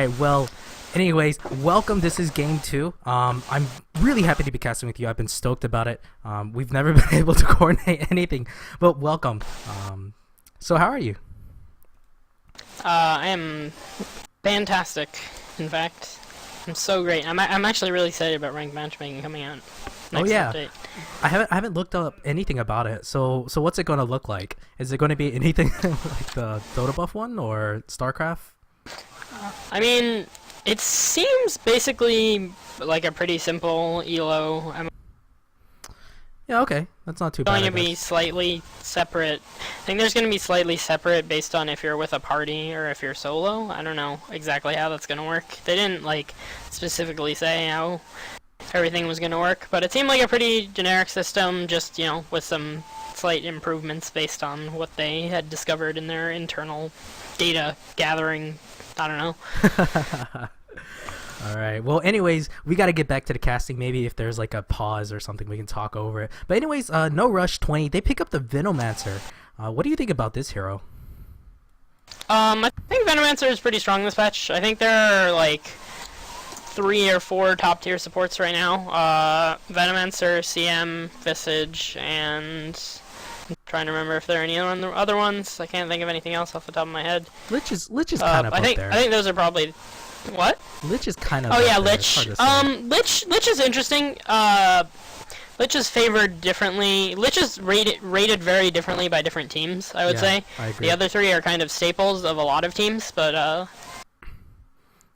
Alright, well, anyways, welcome. This is game two. I'm really happy to be casting with you. I've been stoked about it. We've never been able to coordinate anything, but welcome. So how are you? I am fantastic. In fact, I'm so great. I'm actually really excited about ranked matchmaking coming out Oh next yeah, update. I haven't looked up anything about it. So what's it gonna look like? Is it going to be anything like the Dota buff one or StarCraft? I mean, it seems basically like a pretty simple elo. I'm Yeah, okay, that's not too bad. going I to be guess. slightly separate. I think there's going to be slightly separate based on if you're with a party or if you're solo. I don't know exactly how that's going to work. They didn't like specifically say how everything was going to work, but it seemed like a pretty generic system, just, you know, with some slight improvements based on what they had discovered in their internal data gathering. I don't know. All right. Well, anyways, we got to get back to the casting. Maybe if there's like a pause or something, we can talk over it. But anyways, No Rush 20. They pick up the Venomancer. What do you think about this hero? I think Venomancer is pretty strong this patch. I think there are like 3 or 4 top tier supports right now. Venomancer, CM, Visage, and I'm trying to remember if there are any other ones. I can't think of anything else off the top of my head. Lich is kind of I up think there. I think those are probably what? Lich is kind of. Oh up yeah, there. It's Lich. hard to say. Lich is interesting. Lich is favored differently. Lich is rated very differently by different teams, I would Yeah, say. I agree. The other 3 are kind of staples of a lot of teams, but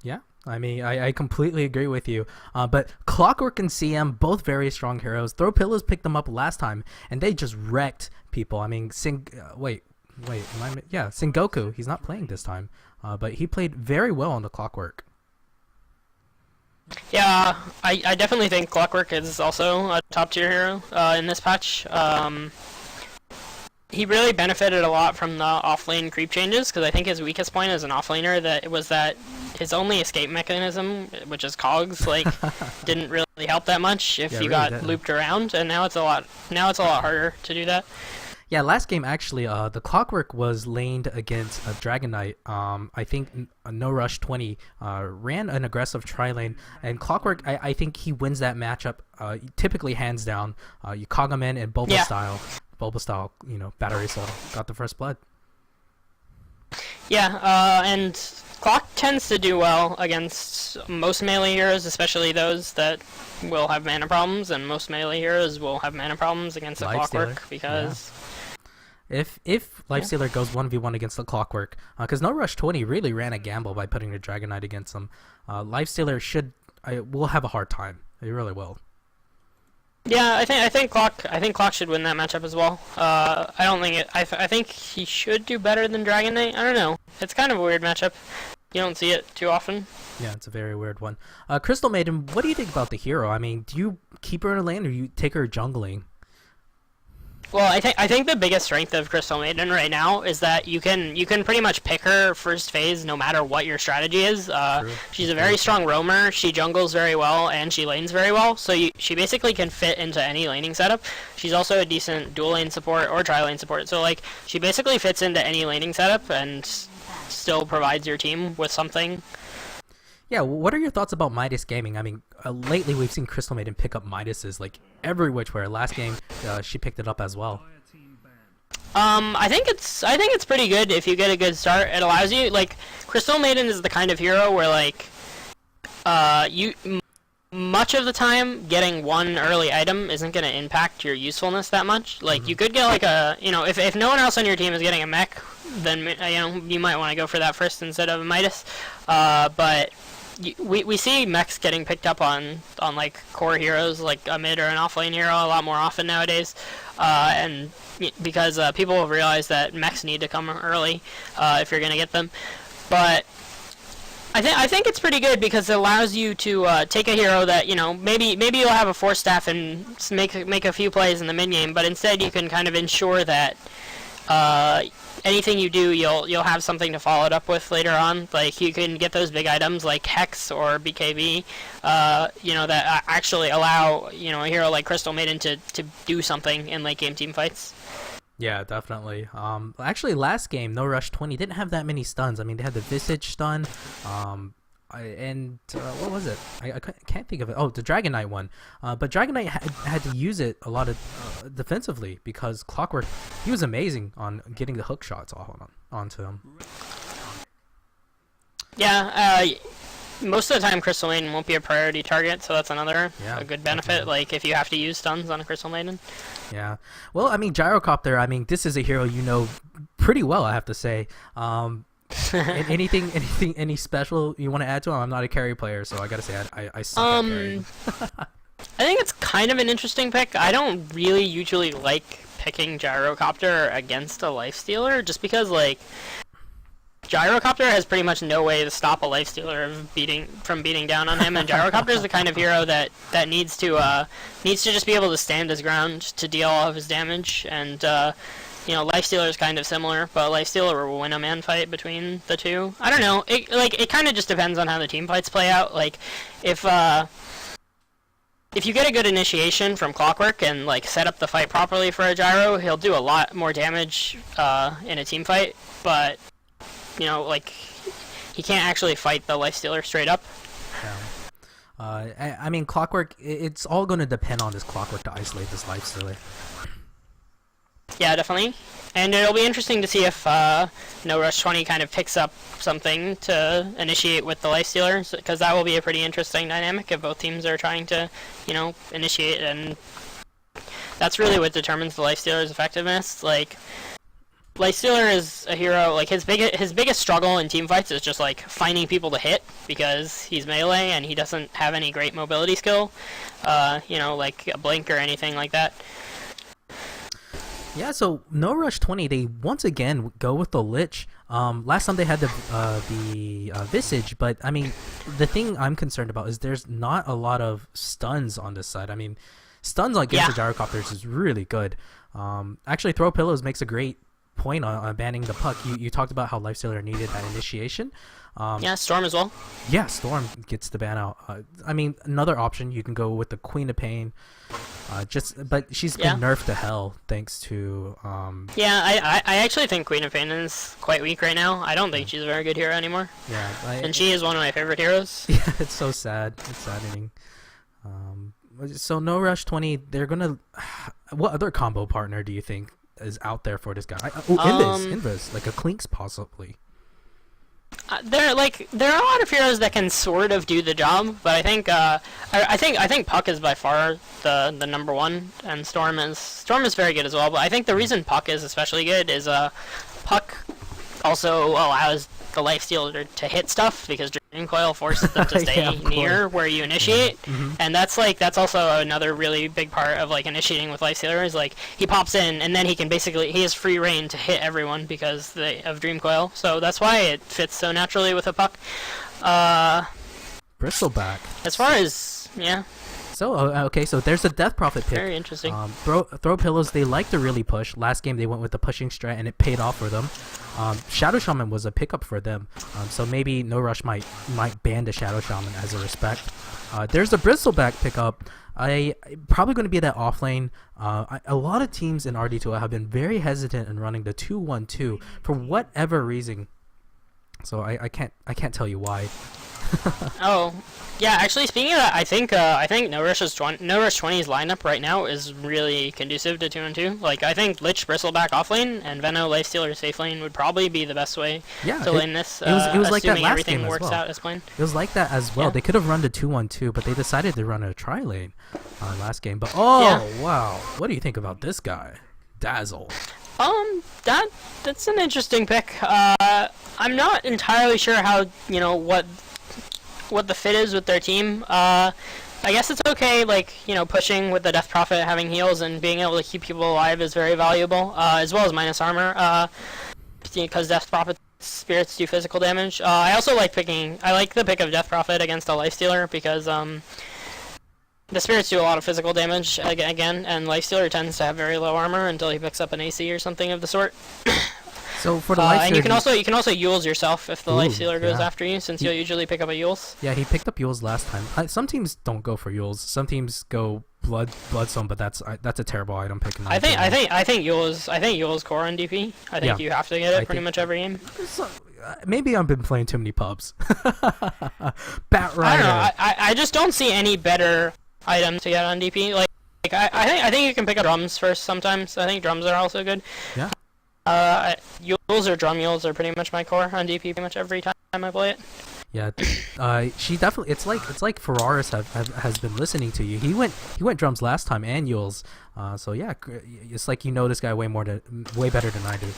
Yeah, I mean, I completely agree with you. But Clockwork and CM, both very strong heroes. Throw Pillows picked them up last time, and they just wrecked people. I mean, wait, yeah, Sengoku, he's not playing this time, but he played very well on the Clockwork. yeah, I definitely think Clockwork is also a top tier hero in this patch. He really benefited a lot from the offlane creep changes, because I think his weakest point as an offlaner that his only escape mechanism, which is cogs, like didn't really help that much if Yeah, you really got didn't. looped around, and now it's a lot harder to do that. Yeah, last game actually, the Clockwork was laned against a Dragon Knight. I think No Rush 20 ran an aggressive tri lane, and Clockwork, I think he wins that matchup. Typically hands down. You cog him in Bulba Yeah. style, you know, battery cell. Got the first blood. Yeah, and Clock tends to do well against most melee heroes, especially those that will have mana problems, and most melee heroes will have mana problems against the Lifestealer, Clockwork, because... If Lifestealer goes 1v1 against the Clockwork, because No Rush 20 really ran a gamble by putting the Dragon Knight against him, Lifestealer will have a hard time. He really will. Yeah, I think Clock should win that matchup as well. I don't think it. I think he should do better than Dragon Knight. I don't know. It's kind of a weird matchup. You don't see it too often. Yeah, it's a very weird one. Crystal Maiden, what do you think about the hero? I mean, do you keep her in a lane or you take her jungling? Well, I think the biggest strength of Crystal Maiden right now is that you can pretty much pick her first phase no matter what your strategy is. She's a very strong roamer. She jungles very well and she lanes very well. So she basically can fit into any laning setup. She's also a decent dual lane support or tri lane support. So like she basically fits into any laning setup and still provides your team with something. Yeah, what are your thoughts about Midas Gaming? I mean, lately we've seen Crystal Maiden pick up Midases like every which way. Last game, she picked it up as well. I think it's pretty good if you get a good start. It allows you, like, Crystal Maiden is the kind of hero where like much of the time getting one early item isn't going to impact your usefulness that much. Like you could get like a, you know, if no one else on your team is getting a mech, then you know you might want to go for that first instead of a Midas. But we see mechs getting picked up on like core heroes like a mid or an offlane hero a lot more often nowadays, and because people have realized that mechs need to come early if you're gonna get them. But I think it's pretty good because it allows you to take a hero that, you know, maybe you'll have a 4-staff and make a few plays in the mid game, but instead you can kind of ensure that anything you do, you'll have something to follow it up with later on. Like you can get those big items like Hex or BKB, you know, that actually allow, you know, a hero like Crystal Maiden to do something in late game team fights. Yeah, definitely. Actually, last game, No Rush 20 didn't have that many stuns. I mean, they had the Visage stun. what was it? I can't think of it. Oh, the Dragon Knight one. But Dragon Knight had to use it a lot of defensively because Clockwork, he was amazing on getting the hook shots onto him. Yeah, most of the time Crystal Maiden won't be a priority target, so that's another a good benefit. Definitely. Like if you have to use stuns on a Crystal Maiden. Yeah. Well, I mean, Gyrocopter, I mean, this is a hero you know pretty well, I have to say. Any special you want to add to him? I'm not a carry player, so I gotta say I suck at carrying. I think it's kind of an interesting pick. I don't really usually like picking Gyrocopter against a Lifestealer, just because like Gyrocopter has pretty much no way to stop a Lifestealer from beating down on him, and Gyrocopter is the kind of hero that needs to just be able to stand his ground to deal all of his damage, and Lifestealer is kind of similar, but Lifestealer will win a man fight between the two. I don't know. It kind of just depends on how the team fights play out. Like, if you get a good initiation from Clockwork and like set up the fight properly for a Gyro, he'll do a lot more damage in a team fight. But he can't actually fight the Lifestealer straight up. Yeah. I mean, Clockwork. It's all going to depend on this Clockwork to isolate this Lifestealer. Yeah, definitely. And it'll be interesting to see if No Rush 20 kind of picks up something to initiate with the Lifestealer, because that will be a pretty interesting dynamic if both teams are trying to, initiate, and that's really what determines the Lifestealer's effectiveness. Like, Lifestealer is a hero, like, his biggest struggle in team fights is just, like, finding people to hit, because he's melee and he doesn't have any great mobility skill, like a blink or anything like that. Yeah, so No Rush 20, they once again go with the Lich. Last time they had the Visage, but I mean, the thing I'm concerned about is there's not a lot of stuns on this side. I mean, stuns against the Gyrocopters is really good. Actually, Throw Pillows makes a great point on banning the puck. You talked about how Lifestealer needed that initiation. Storm as well. Yeah, Storm gets the ban out. I mean, another option, you can go with the Queen of Pain. But she's been nerfed to hell thanks to. I actually think Queen of Pain is quite weak right now. I don't think she's a very good hero anymore. Yeah, and she is one of my favorite heroes. Yeah, it's so sad. It's saddening. So No Rush 20, they're gonna. What other combo partner do you think is out there for this guy? Invis, like a Clinks possibly. There are a lot of heroes that can sort of do the job, but I think I think Puck is by far the number one, and Storm is very good as well. But I think the reason Puck is especially good is Puck also allows the Lifestealer to hit stuff, because Dream Coil forces them to stay near where you initiate, and that's also another really big part of like initiating with Lifestealer is like he pops in and then he has free reign to hit everyone because of Dream Coil. So that's why it fits so naturally with a Puck. Bristleback. As far as So okay, so there's a Death Prophet pick. Very interesting. Throw Pillows, they like to really push. Last game they went with the pushing strat and it paid off for them. Shadow Shaman was a pickup for them, so maybe No Rush might ban the Shadow Shaman as a respect. There's the Bristleback pickup. Probably going to be that off lane. A lot of teams in RD2L have been very hesitant in running the 2-1-2 for whatever reason. So I can't tell you why. Oh, yeah. Actually, speaking of that, I think No Rush 20's lineup right now is really conducive to 2-2. Like, I think Lich Bristleback off lane and Veno Lifestealer safe lane would probably be the best way to lane this. It was like that last everything game works as well. out as planned. It was like that as well. Yeah. They could have run the 2-1-2, but they decided to run a tri lane last game. But wow, what do you think about this guy, Dazzle? That's an interesting pick. I'm not entirely sure how what the fit is with their team. I guess it's okay, like, pushing with the Death Prophet, having heals, and being able to keep people alive is very valuable, as well as minus armor, because Death Prophet spirits do physical damage. I also like the pick of Death Prophet against a Lifestealer, because the spirits do a lot of physical damage, again, and Lifestealer tends to have very low armor until he picks up an AC or something of the sort. So for the Lifestealer, and you can also Yules yourself if the Lifestealer goes after you, since you'll usually pick up a Yules. Yeah, he picked up Yules last time. Some teams don't go for Yules. Some teams go Bloodstone, but that's a terrible item pick. I think Yules core on DP. I think you have to get it pretty much every game. maybe I've been playing too many pubs. Bat I don't Rider. know. I just don't see any better items to get on DP. Like I think you can pick up drums first sometimes. I think drums are also good. Yeah. Mules or drum mules are pretty much my core on DP pretty much every time I play it. Yeah, she definitely. It's like Ferraris has been listening to you. He went drums last time and Yules. So yeah, it's like you know this guy way better than I do.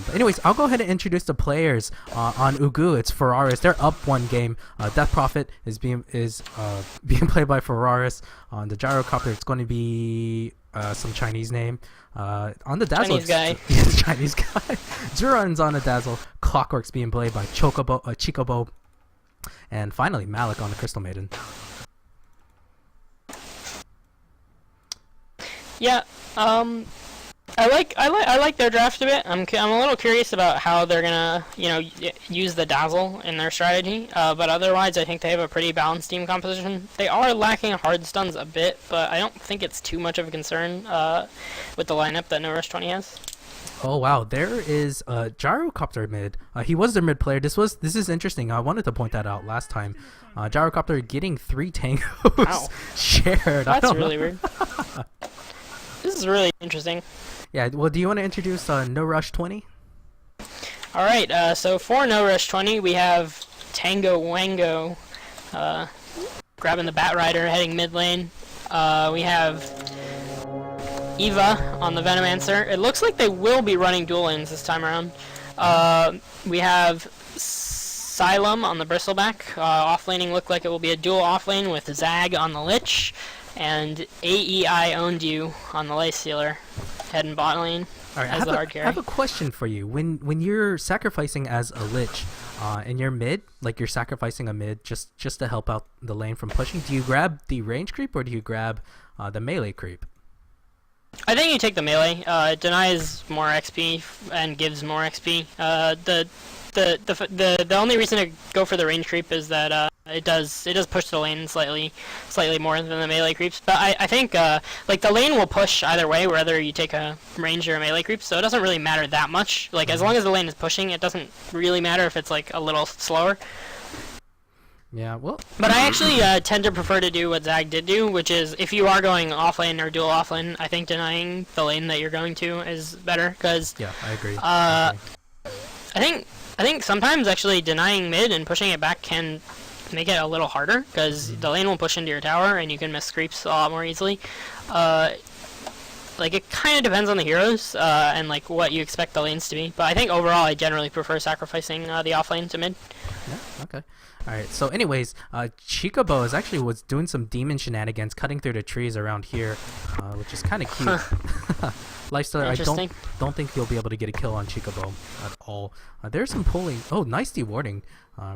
But anyways, I'll go ahead and introduce the players on Ugu. It's Ferraris. They're up one game. Death Prophet is being played by Ferraris. On the gyrocopter, it's going to be some Chinese name. On the Dazzle, Chinese guy. It's Chinese guy. Zuran's on the Dazzle. Clockwork's being played by Chikobo. And finally, Malik on the Crystal Maiden. Yeah, I like their draft a bit. I'm a little curious about how they're gonna use the Dazzle in their strategy. But otherwise, I think they have a pretty balanced team composition. They are lacking hard stuns a bit, but I don't think it's too much of a concern with the lineup that No Rush 20 has. Oh wow, there is a Gyrocopter mid. He was their mid player. This is interesting. I wanted to point that out last time. Gyrocopter getting 3 tangos Wow. shared. That's really weird. This is really interesting. Yeah. Well, do you want to introduce No Rush 20? All right. So for No Rush 20, we have Tango Wango grabbing the Bat Rider, heading mid lane. We have Eva on the Venomancer. It looks like they will be running dual lanes this time around. We have Xylem on the Bristleback. Offlaning look like it will be a dual offlane with Zag on the Lich, and AEI Owned You on the Lace Sealer, heading bot lane as the hard carry. I have a question for you. When you're sacrificing as a Lich in your mid, like you're sacrificing a mid just to help out the lane from pushing, do you grab the range creep or do you grab the melee creep? I think you take the melee. It denies more XP and gives more XP. The only reason to go for the range creep is that it does push the lane slightly more than the melee creeps. But I think like the lane will push either way, whether you take a range or a melee creep. So it doesn't really matter that much. Like as long as the lane is pushing, it doesn't really matter if it's like a little slower. Yeah, well. But I actually tend to prefer to do what Zag did do, which is if you are going offlane or dual offlane, I think denying the lane that you're going to is better, because Yeah, I agree. I think sometimes actually denying mid and pushing it back can make it a little harder, because the lane will push into your tower and you can miss creeps a lot more easily. Like it kind of depends on the heroes and like what you expect the lanes to be. But I think overall I generally prefer sacrificing the offlane to mid. Yeah, okay. Alright, so anyways, Chikobo was doing some demon shenanigans, cutting through the trees around here, which is kind of cute. Lifestealer, I don't think you'll be able to get a kill on Chikobo at all. There's some pulling. Oh, nice dewarding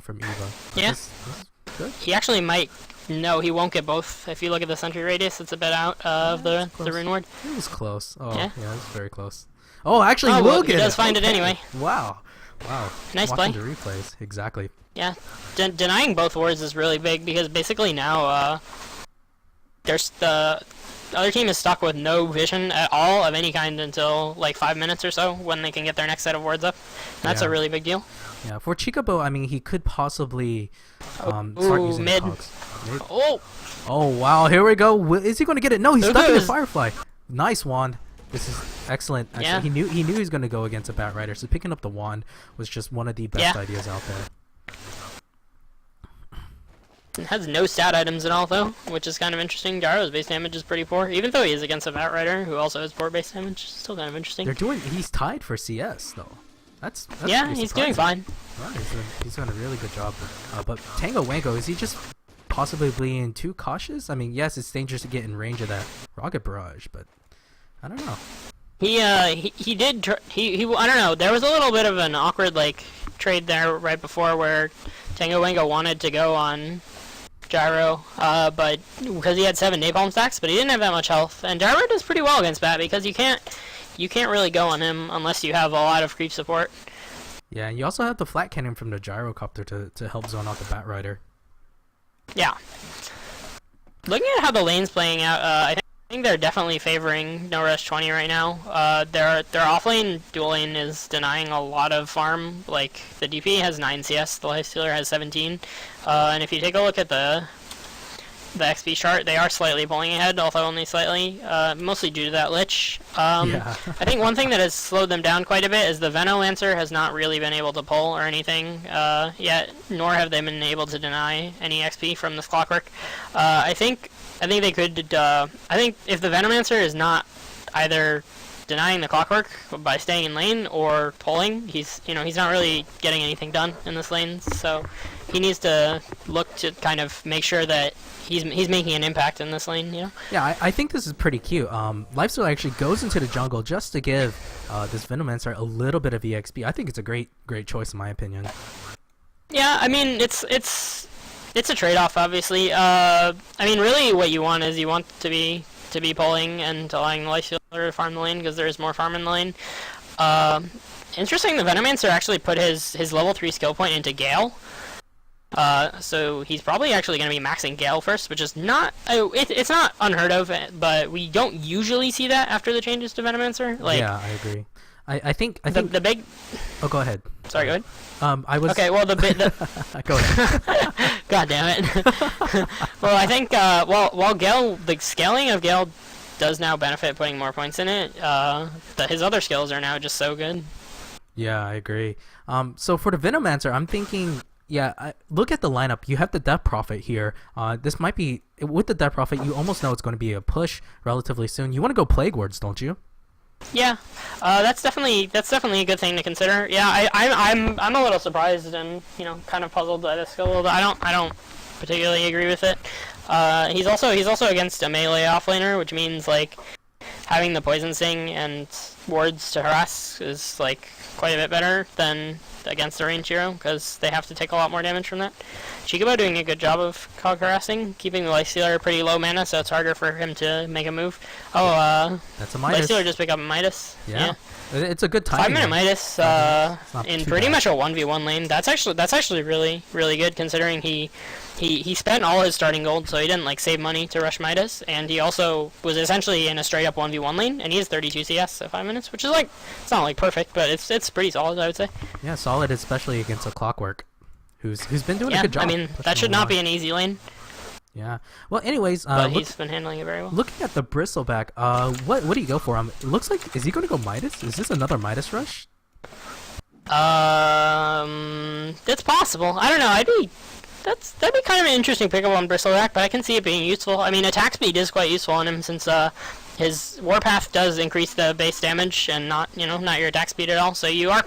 from Eva. Yeah. This is good. He actually might. No, he won't get both. If you look at the sentry radius, it's a bit out of the rune ward. It was close. Oh, Yeah. yeah, it was very close. Oh, actually, he will well, get it. he does find it Okay. anyway. Wow. Nice Watching play. the replays, exactly. Yeah, denying both wards is really big, because basically now there's the other team is stuck with no vision at all of any kind until like 5 minutes or so, when they can get their next set of wards up. That's Yeah. a really big deal. Yeah, for Chikobo, I mean, he could possibly start Ooh, using mid. cogs. Mid. Oh, Oh, wow, here we go. Is he going to get it? No, he's There stuck in the goes. Firefly. Nice wand. This is excellent. Actually, Yeah. he knew he was going to go against a Bat Rider, so picking up the wand was just one of the best Yeah. ideas out there. it has no stat items at all though, which is kind of interesting. Gyro's base damage is pretty poor, even though he is against a Bat Rider who also has poor base damage. Still kind of interesting. He's tied for CS, though. That's Yeah, pretty he's doing surprising. fine. Yeah, he's doing a really good job. But Tango Wango, is he just possibly being too cautious? I mean, yes, it's dangerous to get in range of that rocket barrage, but I don't know. He did I don't know, there was a little bit of an awkward like trade there right before where Tango Wango wanted to go on Gyro, but because he had 7 napalm stacks, but he didn't have that much health, and Gyro does pretty well against Bat, because you can't really go on him unless you have a lot of creep support. Yeah, and you also have the flat cannon from the gyrocopter to help zone out the Bat Rider. Yeah. Looking at how the lane's playing out, I think they're definitely favoring no rush 20 right now. Their offlane dual lane is denying a lot of farm. Like the DP has 9 CS, the lifestealer has 17, and if you take a look at the XP chart, they are slightly pulling ahead, although only slightly, mostly due to that Lich. Yeah. I think one thing that has slowed them down quite a bit is the Venomancer has not really been able to pull or anything yet, nor have they been able to deny any XP from this Clockwork. I think they could. I think if the Venomancer is not either denying the Clockwork by staying in lane or pulling, he's not really getting anything done in this lane. So he needs to look to kind of make sure that he's making an impact in this lane. Yeah, I think this is pretty cute. Lifesteal actually goes into the jungle just to give this Venomancer a little bit of EXP. I think it's a great choice in my opinion. Yeah, I mean it's a trade-off, obviously. I mean, really, what you want is to be pulling and allowing the Lifestealer to farm the lane because there is more farm in the lane. Interesting, the Venomancer actually put his level 3 skill point into Gale. So he's probably actually going to be maxing Gale first, which is not it's not unheard of, but we don't usually see that after the changes to Venomancer. Like, yeah, I agree. I think the big. Oh, go ahead. Sorry, go ahead. I was. Okay, well the Go ahead. God damn it. Well, I think while Gale, the scaling of Gale does now benefit putting more points in it, his other skills are now just so good. Yeah, I agree. So for the Venomancer, I'm thinking. Yeah, look at the lineup. You have the Death Prophet here. This might be with the Death Prophet. You almost know it's going to be a push relatively soon. You want to go Plague Wards, don't you? Yeah, that's definitely a good thing to consider. Yeah, I'm a little surprised and kind of puzzled by this skill. I don't particularly agree with it. He's also against a melee offlaner, which means like having the Poison Sting and wards to harass is like quite a bit better than against the ranged hero because they have to take a lot more damage from that. Chikubo doing a good job of cog harassing, keeping the Lifestealer pretty low mana, so it's harder for him to make a move. Oh, that's a Midas. Lifestealer just pick up a Midas. Yeah. It's a good timing. 5-minute Midas in pretty much a 1v1 lane. That's actually really good considering he spent all his starting gold, so he didn't like save money to rush Midas, and he also was essentially in a straight up 1v1 lane, and he has 32 CS at 5 minutes, which is like it's not like perfect, but it's pretty solid, I would say. Yeah, solid, especially against a Clockwork, who's been doing a good job. I mean that should not be an easy lane. Yeah. Well, anyways, but he's been handling it very well. Looking at the Bristleback, what do you go for? It looks like, is he going to go Midas? Is this another Midas rush? It's possible. I don't know. That'd be kind of an interesting pickup on Bristleback, but I can see it being useful. I mean, attack speed is quite useful on him since his Warpath does increase the base damage and not your attack speed at all. So you are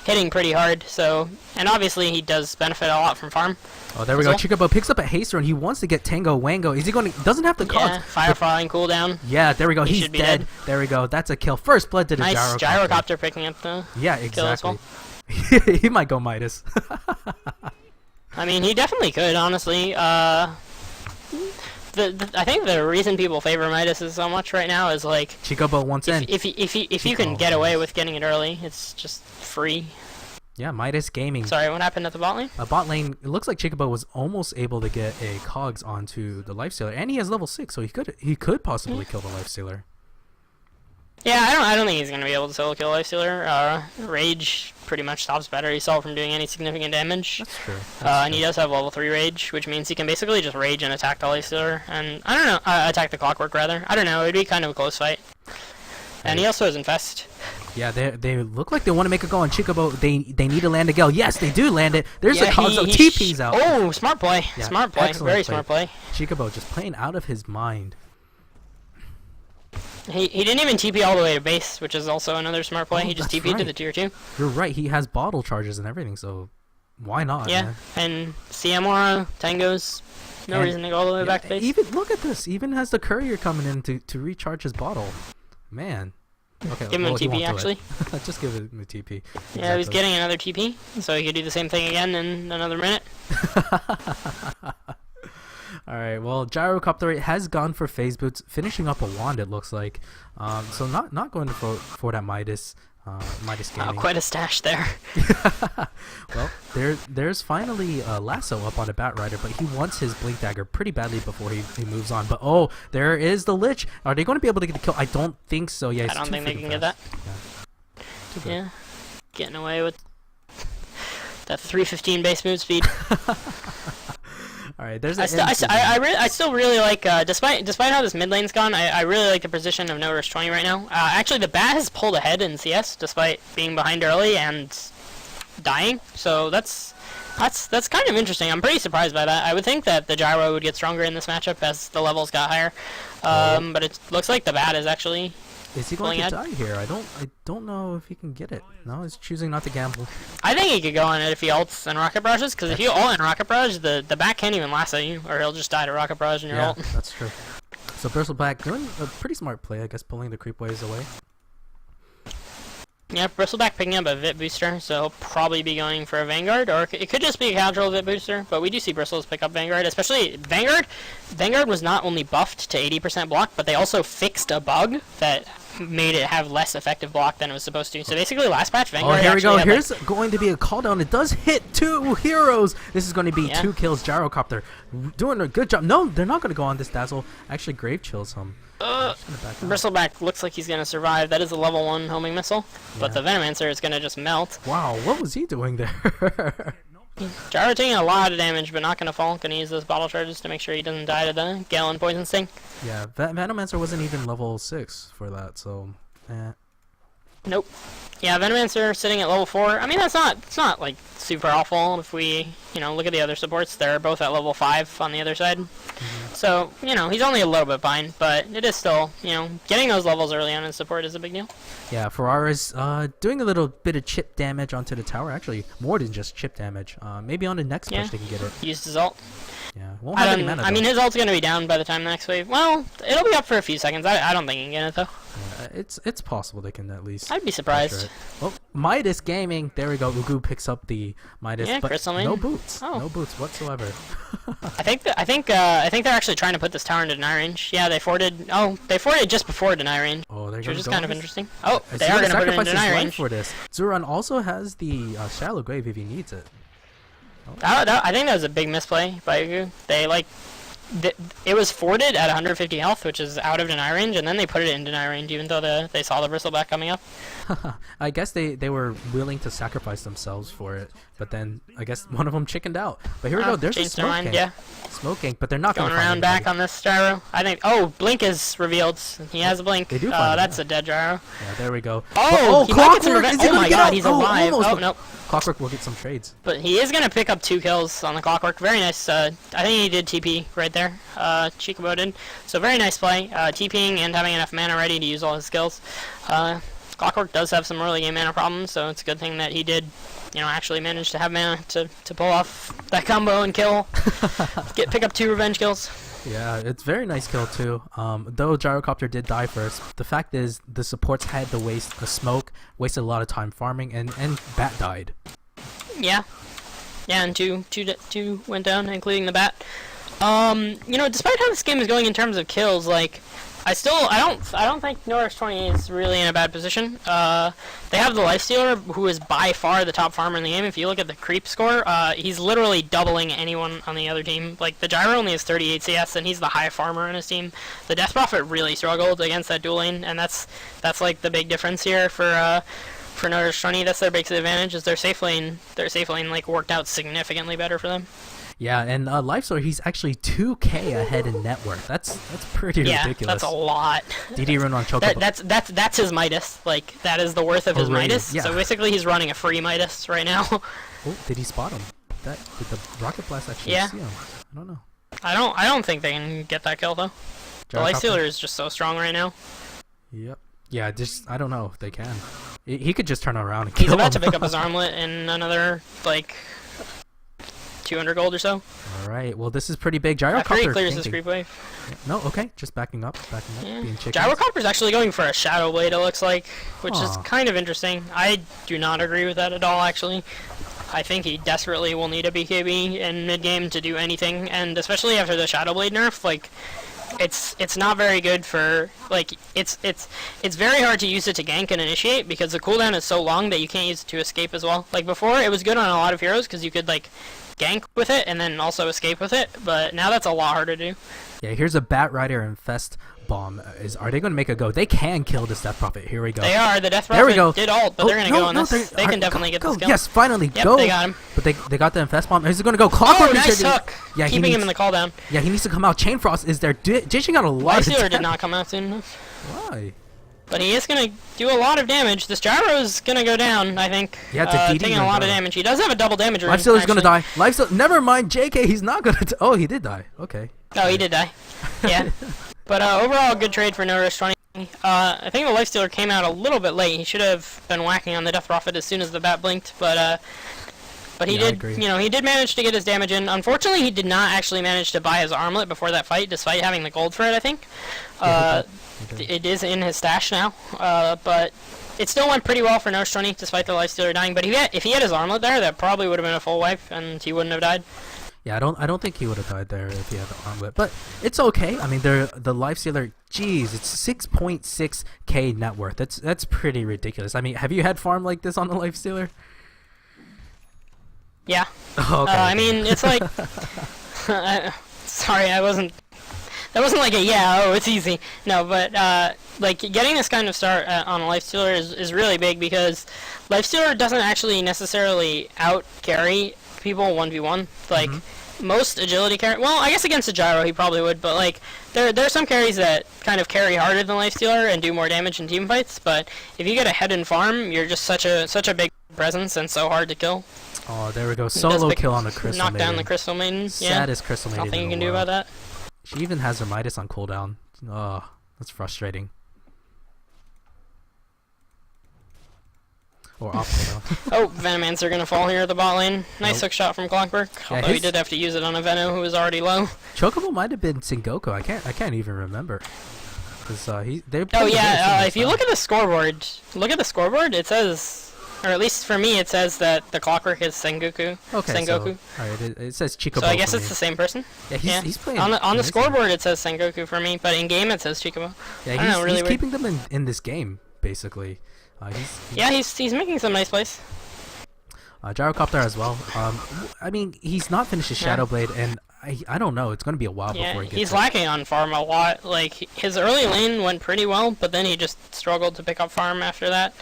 hitting pretty hard. So, and obviously he does benefit a lot from farm. Oh, there we go. Chikubo picks up a haster and he wants to get Tango Wango. Is he going to? Doesn't have the cogs. Yeah, Fireflying cooldown. Yeah, there we go. He's dead. There we go. That's a kill. First blood to the nice Gyrocopter. Gyrocopter picking up the kill as well. He might go Midas. I mean, he definitely could, honestly. I think the reason people favor Midas is so much right now is like Chikubo wants in. If you can get away with getting it early, it's just free. Yeah, Midas Gaming. Sorry, what happened at the bot lane? Bot lane, it looks like Chikubo was almost able to get a cogs onto the Lifestealer, and he has level 6, so he could possibly kill the Lifestealer. Yeah, I don't think he's gonna be able to solo kill Lifestealer. Rage pretty much stops battery assault from doing any significant damage. That's true. And he does have level 3 Rage, which means he can basically just Rage and attack the Lifestealer, and I don't know, attack the Clockwork rather. I don't know, it'd be kind of a close fight. And he also has Infest. Yeah, they look like they want to make a go on Chikubo. They need to land a Gale. Yes, they do land it. There's a cogs out. TP's out. Oh, smart play. Yeah, smart play. Very smart play. Chikubo just playing out of his mind. He didn't even TP all the way to base, which is also another smart play. He just TP'd to the tier 2. You're right. He has bottle charges and everything, so why not? Yeah, man? and CMR, Tangos, no reason to go all the way back to base. Even look at this. Even has the courier coming in to recharge his bottle. Man. Okay, give him a TP, actually. Just give him a TP. Yeah, he's getting another TP, so he could do the same thing again in another minute. Alright, well, Gyrocopter has gone for Phase Boots, finishing up a wand, it looks like. So not going for that Midas. Midas Wow, Gaming. quite a stash there. Well, there's finally Lasso up on a Bat Rider, but he wants his Blink Dagger pretty badly before he moves on. But oh, there is the Lich. Are they going to be able to get the kill? I don't think so. Yeah, I don't think they can get that. Yeah, getting away with that 315 base move speed. All right, there's. I still really like, despite how this mid lane's gone, I really like the position of No Rush 20 right now. Actually, the Bat has pulled ahead in CS despite being behind early and dying. So that's kind of interesting. I'm pretty surprised by that. I would think that the Gyro would get stronger in this matchup as the levels got higher, but it looks like the Bat is actually. Is he going to die here? I don't know if he can get it. No, he's choosing not to gamble. I think he could go on it if he ults and rocket barrages, because if you ult and rocket barrage, the Bat can't even lasso you, or he'll just die to rocket barrage in your ult. That's true. So Bristleback doing a pretty smart play, I guess, pulling the creep waves away. Yeah, Bristleback picking up a Vit booster, so he'll probably be going for a Vanguard, or it could just be a casual Vit booster, but we do see Bristles pick up Vanguard, especially Vanguard. Vanguard was not only buffed to 80% block, but they also fixed a bug that made it have less effective block than it was supposed to. So basically, last patch, Vanguard. Oh, here we go. Here's going to be a call down. It does hit 2 heroes. This is going to be 2 kills. Gyrocopter doing a good job. No, they're not going to go on this Dazzle. Actually, Grave chills him. Bristleback looks like he's going to survive. That is a level 1 homing missile, but the Venomancer is going to just melt. Wow, what was he doing there? Gyro taking a lot of damage, but not going to fall. Going to use those bottle charges to make sure he doesn't die to the Galen Poison Sting. Yeah, Venomancer wasn't even level 6 for that, so... Nope. Yeah, Venomancer sitting at level 4. I mean, it's not like super awful if we, look at the other supports. They're both at level 5 on the other side. So, he's only a little bit behind, but it is still, getting those levels early on in support is a big deal. Yeah, Ferrara's doing a little bit of chip damage onto the tower. Actually, more than just chip damage. Maybe on the next push they can get it. Used his ult. Yeah, won't have any mana, I mean, his ult's going to be down by the time the next wave. Well, it'll be up for a few seconds. I don't think he can get it, though. Yeah, it's possible they can at least. I'd be surprised. Oh, Midas Gaming. There we go. Ugu picks up the Midas, but no boots. No boots whatsoever. I think they're actually trying to put this tower into deny range. Yeah, they forwarded. Oh, they forwarded just before deny range. Oh, they're which going is to kind of interesting. Oh, they are going to put it in deny range for this. Zuran also has the shallow grave if he needs it. Oh. I think that was a big misplay by Ugu. They it was forwarded at 150 health, which is out of deny range, and then they put it in deny range, even though they saw the Bristleback coming up. I guess they were willing to sacrifice themselves for it, but then I guess one of them chickened out. But here we go. There's a smoke gank. Yeah. Smoke gank, but they're not going around back on this gyro. I think. Oh, Blink is revealed. He has a blink. They do. That's a dead gyro. Yeah, there we go. Oh, Clockwork! Is he oh my god, he's alive. Almost. Oh no. Clockwork will get some trades. But he is going to pick up 2 kills on the Clockwork. Very nice. I think he did TP right there. Chikobo did. So very nice play. TPing and having enough mana ready to use all his skills. Clockwork does have some early game mana problems, so it's a good thing that he did, actually manage to have mana to pull off that combo and kill. Pick up 2 revenge kills. Yeah, it's very nice kill too. Though Gyrocopter did die first, the fact is the supports had to waste a smoke, wasted a lot of time farming, and Bat died. Yeah, and two went down, including the Bat. Despite how this game is going in terms of kills, I don't think Norris 20 is really in a bad position. They have the Lifestealer, who is by far the top farmer in the game. If you look at the creep score, he's literally doubling anyone on the other team. The Gyro only has 38 CS, and he's the high farmer on his team. The Death Prophet really struggled against that dual lane, and that's the big difference here for Norris 20. That's their big advantage, is their safe lane worked out significantly better for them. Yeah, and Lifestealer, he's actually 2k ahead in net worth. That's pretty ridiculous. Yeah, that's a lot. DD run on Chocobo. That's his Midas. That is the worth of his Midas. Yeah. So basically, he's running a free Midas right now. Oh, did he spot him? Did the Rocket Blast actually see him? I don't know. I don't think they can get that kill though. The Lifestealer is just so strong right now. Yep. Yeah, I don't know if they can. He could just turn around and kill him. He's about to pick up his armlet in another 200 gold or so. Alright, well this is pretty big. Gyrocopter after he clears his creep wave. No, okay, just backing up, being chicken. Gyrocopter's actually going for a Shadow Blade, it looks like, which is kind of interesting. I do not agree with that at all, actually. I think he desperately will need a BKB in mid-game to do anything, and especially after the Shadow Blade nerf, it's not very good for, like, it's very hard to use it to gank and initiate because the cooldown is so long that you can't use it to escape as well. Like before, it was good on a lot of heroes because you could like gank with it and then also escape with it, but now that's a lot harder to do. Yeah, here's a Bat Rider Infest bomb. Are they going to make a go? They can kill this Death Prophet. Here we go. They are. The Death There we Prophet go. did ult, but they're going to go on this. They can definitely get go. this kill. Yes, finally, Yep, go. they got him. But they got the Infest bomb. Is it going to go? Clockwork Oh, nice is hook. Yeah, Keeping him in the cooldown. Yeah, he needs to come out. Chain Frost is there, dishing out a lot of Lifestealer damage. did not come out soon enough. Why? But he is going to do a lot of damage. This gyro is going to go down, I think. Yeah, it's a DD taking a lot of damage. He does have a double damage rune. Lifestealer's going to die. Lifestealer, never mind, JK, he's not going to. Oh, he did die. Okay. Oh, he did die. Yeah. But overall, good trade for No Rush 20. I think the Lifestealer came out a little bit late. He should have been whacking on the Death Prophet as soon as the bat blinked, but he did, he did manage to get his damage in. Unfortunately, he did not actually manage to buy his armlet before that fight, despite having the gold for it, I think. It is in his stash now, but it still went pretty well for No Rush 20, despite the Lifestealer dying. But if he had his armlet there, that probably would have been a full wipe, and he wouldn't have died. Yeah, I don't think he would have died there if he had the armlet, but it's okay. I mean, the Lifestealer, geez, it's 6.6k net worth. That's pretty ridiculous. I mean, have you had farm like this on the Lifestealer? Yeah. Oh, okay. I mean, it's like, sorry, that wasn't like a it's easy. No, but like getting this kind of start on a Lifestealer is really big because Lifestealer doesn't actually necessarily out carry people 1v1. Like most agility carry, well, I guess against a gyro he probably would, but like there are some carries that kind of carry harder than Lifestealer and do more damage in team fights. But if you get ahead in farm, you're just such a big presence and so hard to kill. Oh, there we go. Solo kill on the Crystal Maiden. Knock down the Crystal Maiden. Saddest Crystal Maiden. Nothing you can do about that. She even has her Midas on cooldown. Oh, that's frustrating. Or off cooldown. Oh, Venomancer gonna fall here at the bot lane. Nice hook shot from Clockwork. Yeah, although he did have to use it on a Veno who was already low. Chocobo might have been Sengoku. I can't even remember. Cause if you look at the scoreboard, it says, or at least for me, it says that the Clockwork is Sengoku. Okay, Sengoku. So, alright, it says Chikobo. So I guess it's the same person. Yeah, he's playing. On the scoreboard, it says Sengoku for me, but in game it says Chikobo. Yeah, he's keeping them in this game basically. He's making some nice plays. Gyrocopter as well. I mean, he's not finished his Shadow Blade, and I don't know. It's going to be a while before he gets he's it. lacking on farm a lot. Like his early lane went pretty well, but then he just struggled to pick up farm after that.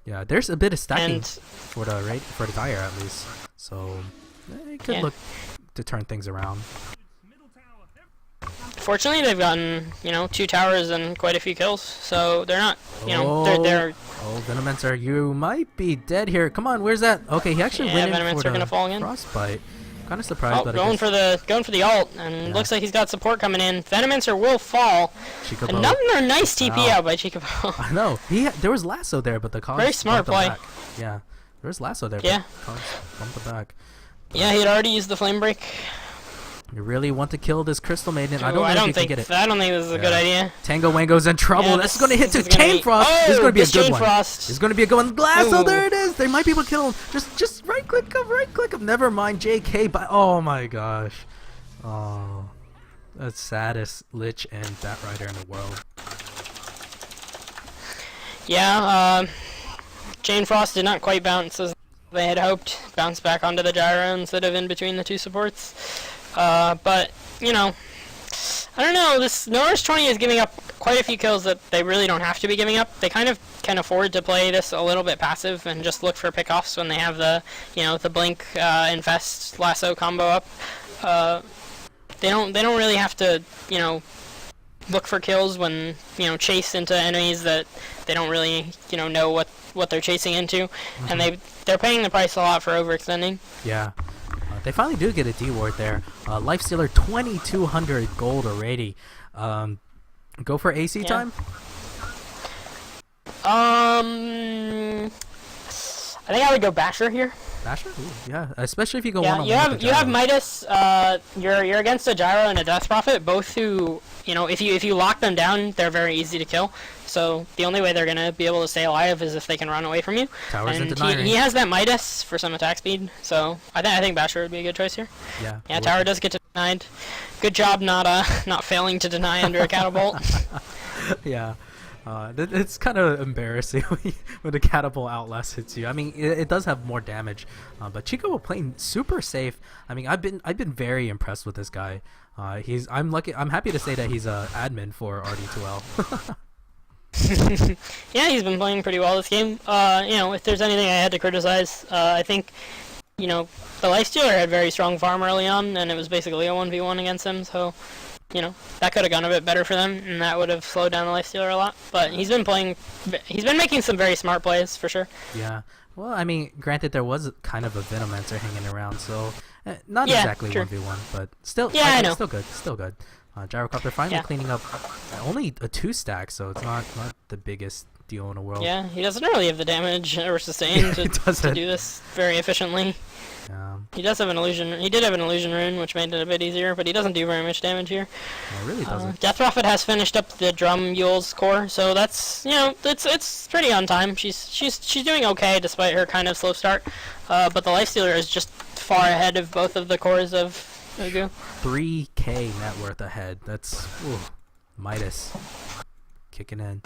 Yeah, there's a bit of stacking for the Dire at least, so it could look to turn things around. Fortunately, they've gotten 2 towers and quite a few kills, so they're not they're. Oh, Venomancer, you might be dead here. Come on, where's that? Okay, he actually went in for gonna fall again. Frostbite. Kind of surprised. Oh, going for the ult, and looks like he's got support coming in. Venomancer will fall. Chikobo. Another nice TP out by Chikobo. I know. There was lasso there, but the Cons very smart play. Back. Yeah, there was lasso there. Yeah. But Cons bumped it back. Yeah, he had already used the flame break. You really want to kill this Crystal Maiden? I don't think this is a good idea. Tango Wango's in trouble. Yeah, this is going to hit to Chain Chain Frost. Oh, this is going to be a good one. Frost. It's going to be a good one. Lasso, there it is. They might be able to kill him. Just right click him. Never mind, JK. But oh my gosh. Oh, the saddest Lich and Bat Rider in the world. Yeah, Chain Frost did not quite bounce as they had hoped. Bounced back onto the gyro instead of in between the two supports. But, I don't know, this No Rush 20 is giving up quite a few kills that they really don't have to be giving up. They kind of can afford to play this a little bit passive and just look for pickoffs when they have the, the Blink, Infest, Lasso combo up. They don't really have to, look for kills when, chase into enemies that they don't really, know what they're chasing into. And they're paying the price a lot for overextending. Yeah. They finally do get a D-ward there. Lifestealer 2,200 gold already. Go for AC time? I think I would go Basher here. Basher? Ooh, yeah, especially if you go Yeah, one-on-one with the you have gyro. Midas. You're against a Gyro and a Death Prophet, both who, you know, if you lock them down, they're very easy to kill. So the only way they're gonna be able to stay alive is if they can run away from you. Towers in And deny he range. has that Midas for some attack speed. So I think Basher would be a good choice here. Yeah. Yeah, Tower does get denied. Good job not not failing to deny under a catapult. Yeah. It's kind of embarrassing when the catapult outlast hits you. I mean, it does have more damage, but Chico playing super safe. I mean, I've been very impressed with this guy. I'm happy to say that he's a admin for RD2L. Yeah, he's been playing pretty well this game. You know, if there's anything I had to criticize, I think, you know, the Lifestealer had very strong farm early on, and it was basically a 1v1 against him, so, you know, that could have gone a bit better for them, and that would have slowed down the Lifestealer a lot. But he's been making some very smart plays, for sure. Yeah. Well, I mean, granted, there was kind of a Venomancer hanging around, so not Yeah, exactly true. 1v1, but still, Yeah, I know. still good, still good. Gyrocopter finally Yeah. cleaning up only a 2-stack, so it's not the biggest deal in the world. Yeah, he doesn't really have the damage or sustain He to doesn't. do this very efficiently. He does have an illusion. He did have an illusion rune, which made it a bit easier, but he doesn't do very much damage here. It really doesn't. Death Prophet has finished up the Drum Mule's core, so that's, you know, it's pretty on time. She's doing okay despite her kind of slow start. But the Lifestealer is just far ahead of both of the cores of Ugu. 3K net worth ahead. That's Midas kicking in.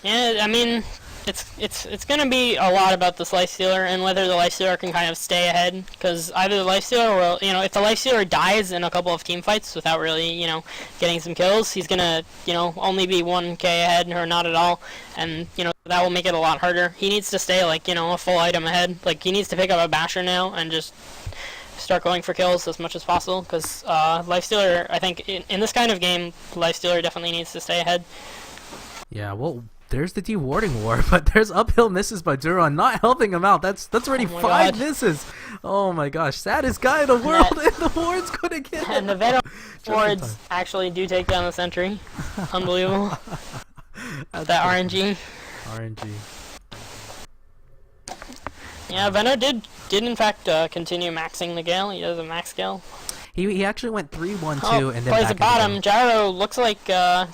Yeah, I mean, it's gonna be a lot about this Lifestealer and whether the Lifestealer can kind of stay ahead, because either the Lifestealer will, you know, if the Lifestealer dies in a couple of team fights without really, you know, getting some kills, he's gonna, you know, only be 1k ahead or not at all, and, you know, that will make it a lot harder. He needs to stay, like, you know, a full item ahead. Like, he needs to pick up a Basher now and just start going for kills as much as possible, because Lifestealer, I think, in this kind of game, Lifestealer definitely needs to stay ahead. Yeah, well, there's the dewarding war, but there's uphill misses by Duron, not helping him out. That's already Oh my 5 God. misses. Oh my gosh, saddest guy in the world, and the ward's gonna get him. And the Venom Just in wards time. actually do take down the sentry. Unbelievable. That's That good. RNG. RNG. Yeah, Venno did in fact continue maxing the Gale. He does a max Gale. He actually went 3-1-2 Oh, and then plays back the into bottom. Gale. Gyro looks like, I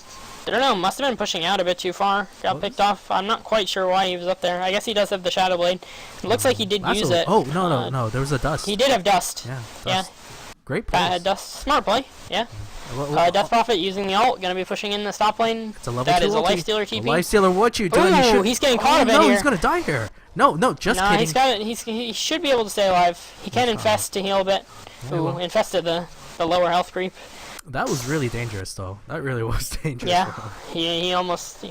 don't know, must have been pushing out a bit too far. Got picked off. I'm not quite sure why he was up there. I guess he does have the Shadow Blade. It looks like he did use it. Oh, no, there was a dust. He did have Dust. Yeah, Yeah, dust. Great Pat play. had Dust. Smart play. Yeah. Well, Death Prophet using the ult, gonna be pushing in the stop lane. it's a level That 2 is a ulti. Lifestealer TP. Lifestealer, what you doing? Ooh, he's getting caught a bit no, here. he's gonna die here. No, just Nah, kidding. he should be able to stay alive. He can infest to heal a bit. Yeah, Ooh, well. infested the lower health creep. That was really dangerous, though. That really was dangerous. Yeah, for him. he almost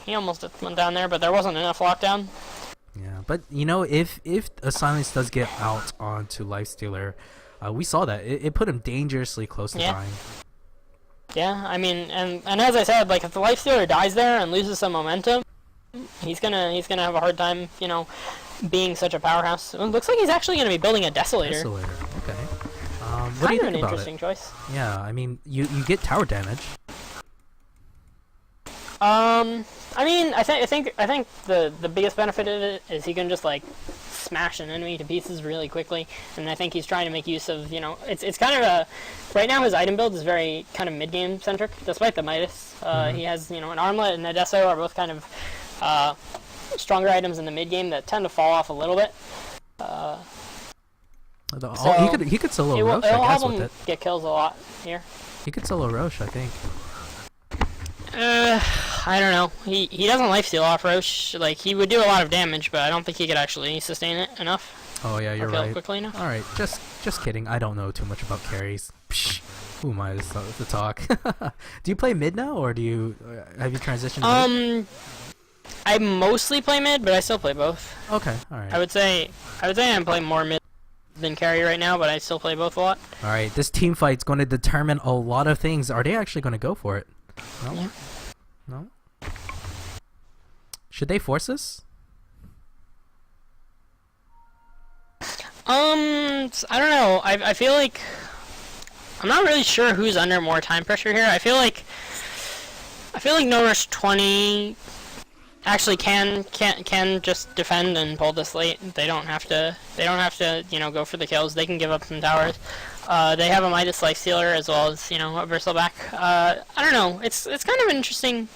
went down there, but there wasn't enough lockdown. Yeah, but you know, if a silence does get out onto Lifestealer, we saw that it put him dangerously close to Yeah. dying. Yeah, I mean, and as I said, like if the Lifestealer dies there and loses some momentum, he's gonna have a hard time, you know, being such a powerhouse. It looks like he's actually gonna be building a Desolator. Desolator. Okay. What do you Kind of an think about interesting it? choice. Yeah, I mean, you get tower damage. I mean, I think the biggest benefit of it is he can just like smash an enemy to pieces really quickly, and I think he's trying to make use of, you know, it's kind of a, right now his item build is very kind of mid game centric, despite the Midas. He has, you know, an Armlet and a Deso are both kind of stronger items in the mid game that tend to fall off a little bit. He could solo It'll Roche, I guess, help with him it. get kills a lot here. He could solo Roche, I think. I don't know. He doesn't lifesteal off Roche. Like, he would do a lot of damage, but I don't think he could actually sustain it enough. Oh yeah, you're or kill right. quickly enough. All right, just kidding. I don't know too much about carries. Psh, who am I to talk? Do you play mid now, or do you have you transitioned? to mid? I mostly play mid, but I still play both. Okay, all right. I would say I'm playing more mid than carry right now, but I still play both a lot. All right, this team fight's going to determine a lot of things. Are they actually going to go for it? No. Yeah. No. Should they force this? I don't know. I feel like I'm not really sure who's under more time pressure here. I feel like No Rush 20 actually can just defend and pull this late. They don't have to go for the kills. They can give up some towers. They have a Midas Lifestealer as well as a Bristleback. I don't know. It's kind of an interesting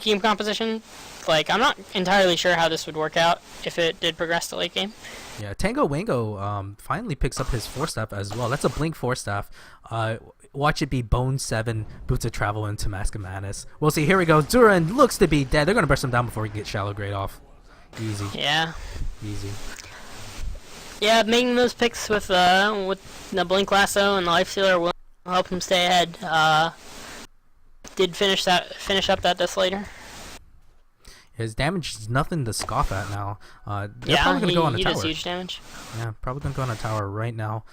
team composition. Like, I'm not entirely sure how this would work out if it did progress to late game. Yeah, Tango Wango finally picks up his 4-staff as well. That's a Blink 4-staff. Watch it be Bone 7, Boots of Travel into Mask of Madness. We'll see. Here we go. Duran looks to be dead. They're going to burst him down before he gets Shallow Grade off. Easy. Yeah. Easy. Yeah, making those picks with the Blink Lasso and the Lifestealer will help him stay ahead. Did finish up that Desolator. His damage is nothing to scoff at now. They're Yeah, probably going to go on a he tower. does huge damage. Yeah, probably going to go on a tower right now.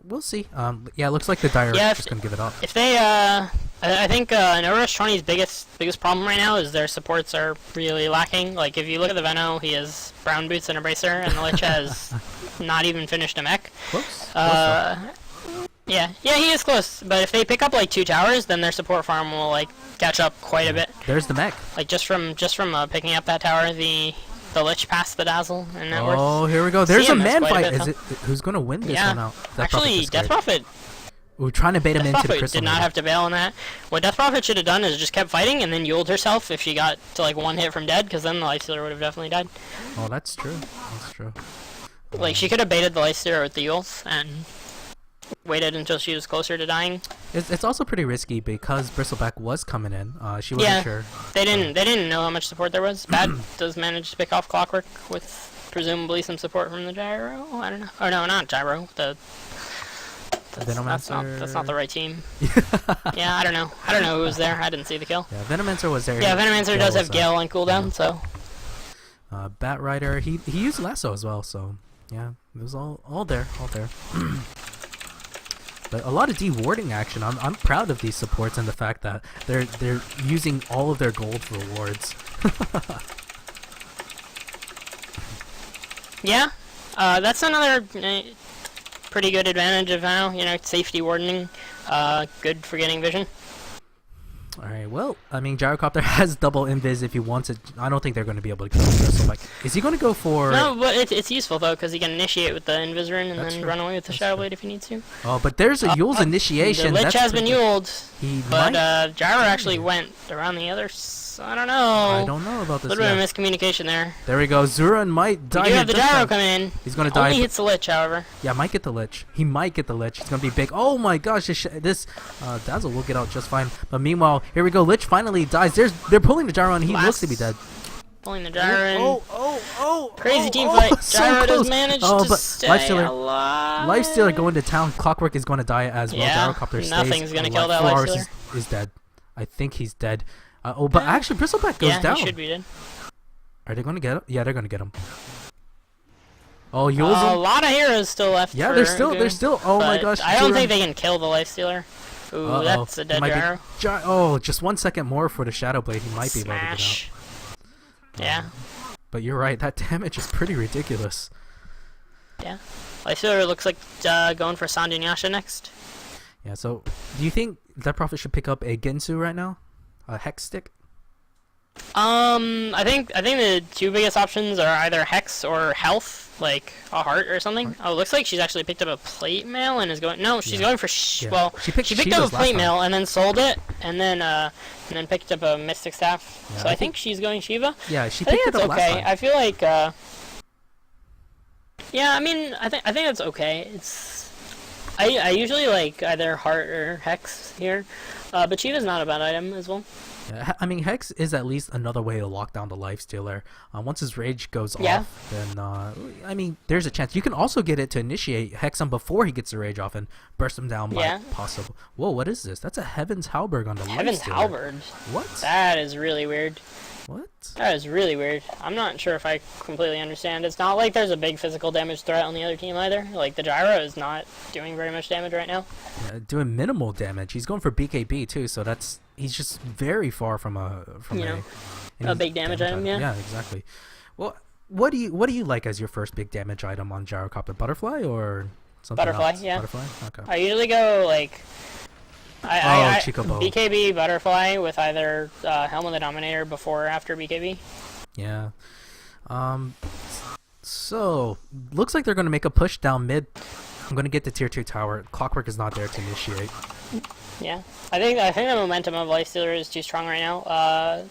We'll see. Yeah, it looks like the Dire Yeah, is just going to give it up. If they, I think Nora's 20's biggest problem right now is their supports are really lacking. Like, if you look at the Veno, he has Brown Boots and a Bracer, and the Lich has not even finished a mech. Close. Yeah, he is close. But if they pick up like 2 towers, then their support farm will like catch up quite a bit. There's the mech. Like just from picking up that tower, the Lich passed the Dazzle and that works. Oh, here we go. There's a CM is man quite a fight. bit Is it who's going to win this Yeah. one out? Actually, Death Prophet We're trying to bait him into the Crystal did not Maiden. have to bail on that. What Death Prophet should have done is just kept fighting and then Yuled herself if she got to like 1 hit from dead, because then the Lifestealer would have definitely died. Oh, that's true. That's true. Like, she could have baited the Lifestealer with the Yules and waited until she was closer to dying. It's also pretty risky because Bristleback was coming in. She wasn't sure. They didn't know how much support there was. Bad does manage to pick off Clockwork with presumably some support from the Gyro. I don't know. Oh no, not Gyro. That's not the right team. Yeah, I don't know. I don't know who was there. I didn't see the kill. Yeah, Venomancer was there. Yeah, Venomancer does have Gale on cooldown, yeah. so. Bat Rider, he used Lasso as well, so yeah, it was all there. But a lot of de-warding action. I'm proud of these supports and the fact that they're using all of their gold for wards. Yeah, that's another pretty good advantage of Veno. Safety wardening, good for getting vision. Alright, well, I mean, Gyrocopter has double invis if he wants it. I don't think they're going to be able to kill him. So, like, is he going to go for... No, but it's useful, though, because he can initiate with the Invis Rune and then run away with the Shadow Blade if he needs to. Oh, but there's a Yule's initiation. The Lich has been Yuled, but might... Gyro actually went around the other I don't know. I don't know about this. A little bit of miscommunication there. There we go. Zuran might die. You have the Gyro coming in. He's going to die. Only hits the Lich, however. Yeah, might get the Lich. He might get the Lich. It's going to be big. Oh my gosh, this Dazzle will get out just fine. But meanwhile, here we go. Lich finally dies. They're pulling the Gyro and he looks to be dead. Pulling the Gyro in. Oh. Crazy team fight. So Gyro close. does manage to stay alive. Lifestealer going to town. Clockwork is going to die as well. Yeah, Gyrocopter stays nothing's going to kill alive. that 4 hours Lifestealer. is dead. I think he's dead. But actually, Bristleback goes down. Yeah, he should be dead. Are they going to get him? Yeah, they're going to get him. Oh, A lot of heroes still left. Yeah, they're still. Oh my gosh! I don't think they can kill the Lifestealer. Ooh, that's a dead Gyro. Oh, just 1 second more for the Shadow Blade. He might be able to get out. Yeah. But you're right. That damage is pretty ridiculous. Yeah. Lifestealer looks like going for Sandunyasha next. Yeah. So, do you think that Prophet should pick up a Gensu right now? A Hex stick? I think the 2 biggest options are either Hex or Health, like a heart or something. Oh, it looks like she's actually picked up a plate mail and is going. No, she's going for. Well, she picked up a plate mail and then sold it, and then picked up a Mystic Staff. Yeah, so I think she's going Shiva. Yeah, she picked it up last time. I feel like. Yeah, I mean, I think that's okay. It's. I usually like either heart or Hex here, but Shiva's not a bad item as well. Yeah, I mean, Hex is at least another way to lock down the Lifestealer. Once his rage goes off, then, I mean, there's a chance. You can also get it to initiate Hex him before he gets the rage off and burst him down by possible. Whoa, what is this? That's a Heaven's Halberd on the Lifestealer. Heaven's Halberd? What? That is really weird. What? That is really weird. I'm not sure if I completely understand. It's not like there's a big physical damage threat on the other team either. Like, the Gyro is not doing very much damage right now. Yeah, doing minimal damage. He's going for BKB too, so he's just very far from a big damage item. Yeah, exactly. Well, what do you like as your first big damage item on Gyrocopter? Butterfly or something Butterfly, else? yeah. Butterfly. Okay. I usually go like Chico-Bo. BKB Butterfly with either Helm of the Dominator before or after BKB. Yeah. So looks like they're gonna make a push down mid. I'm gonna get the tier 2 tower. Clockwork is not there to initiate. Yeah, I think the momentum of Lifestealer is too strong right now.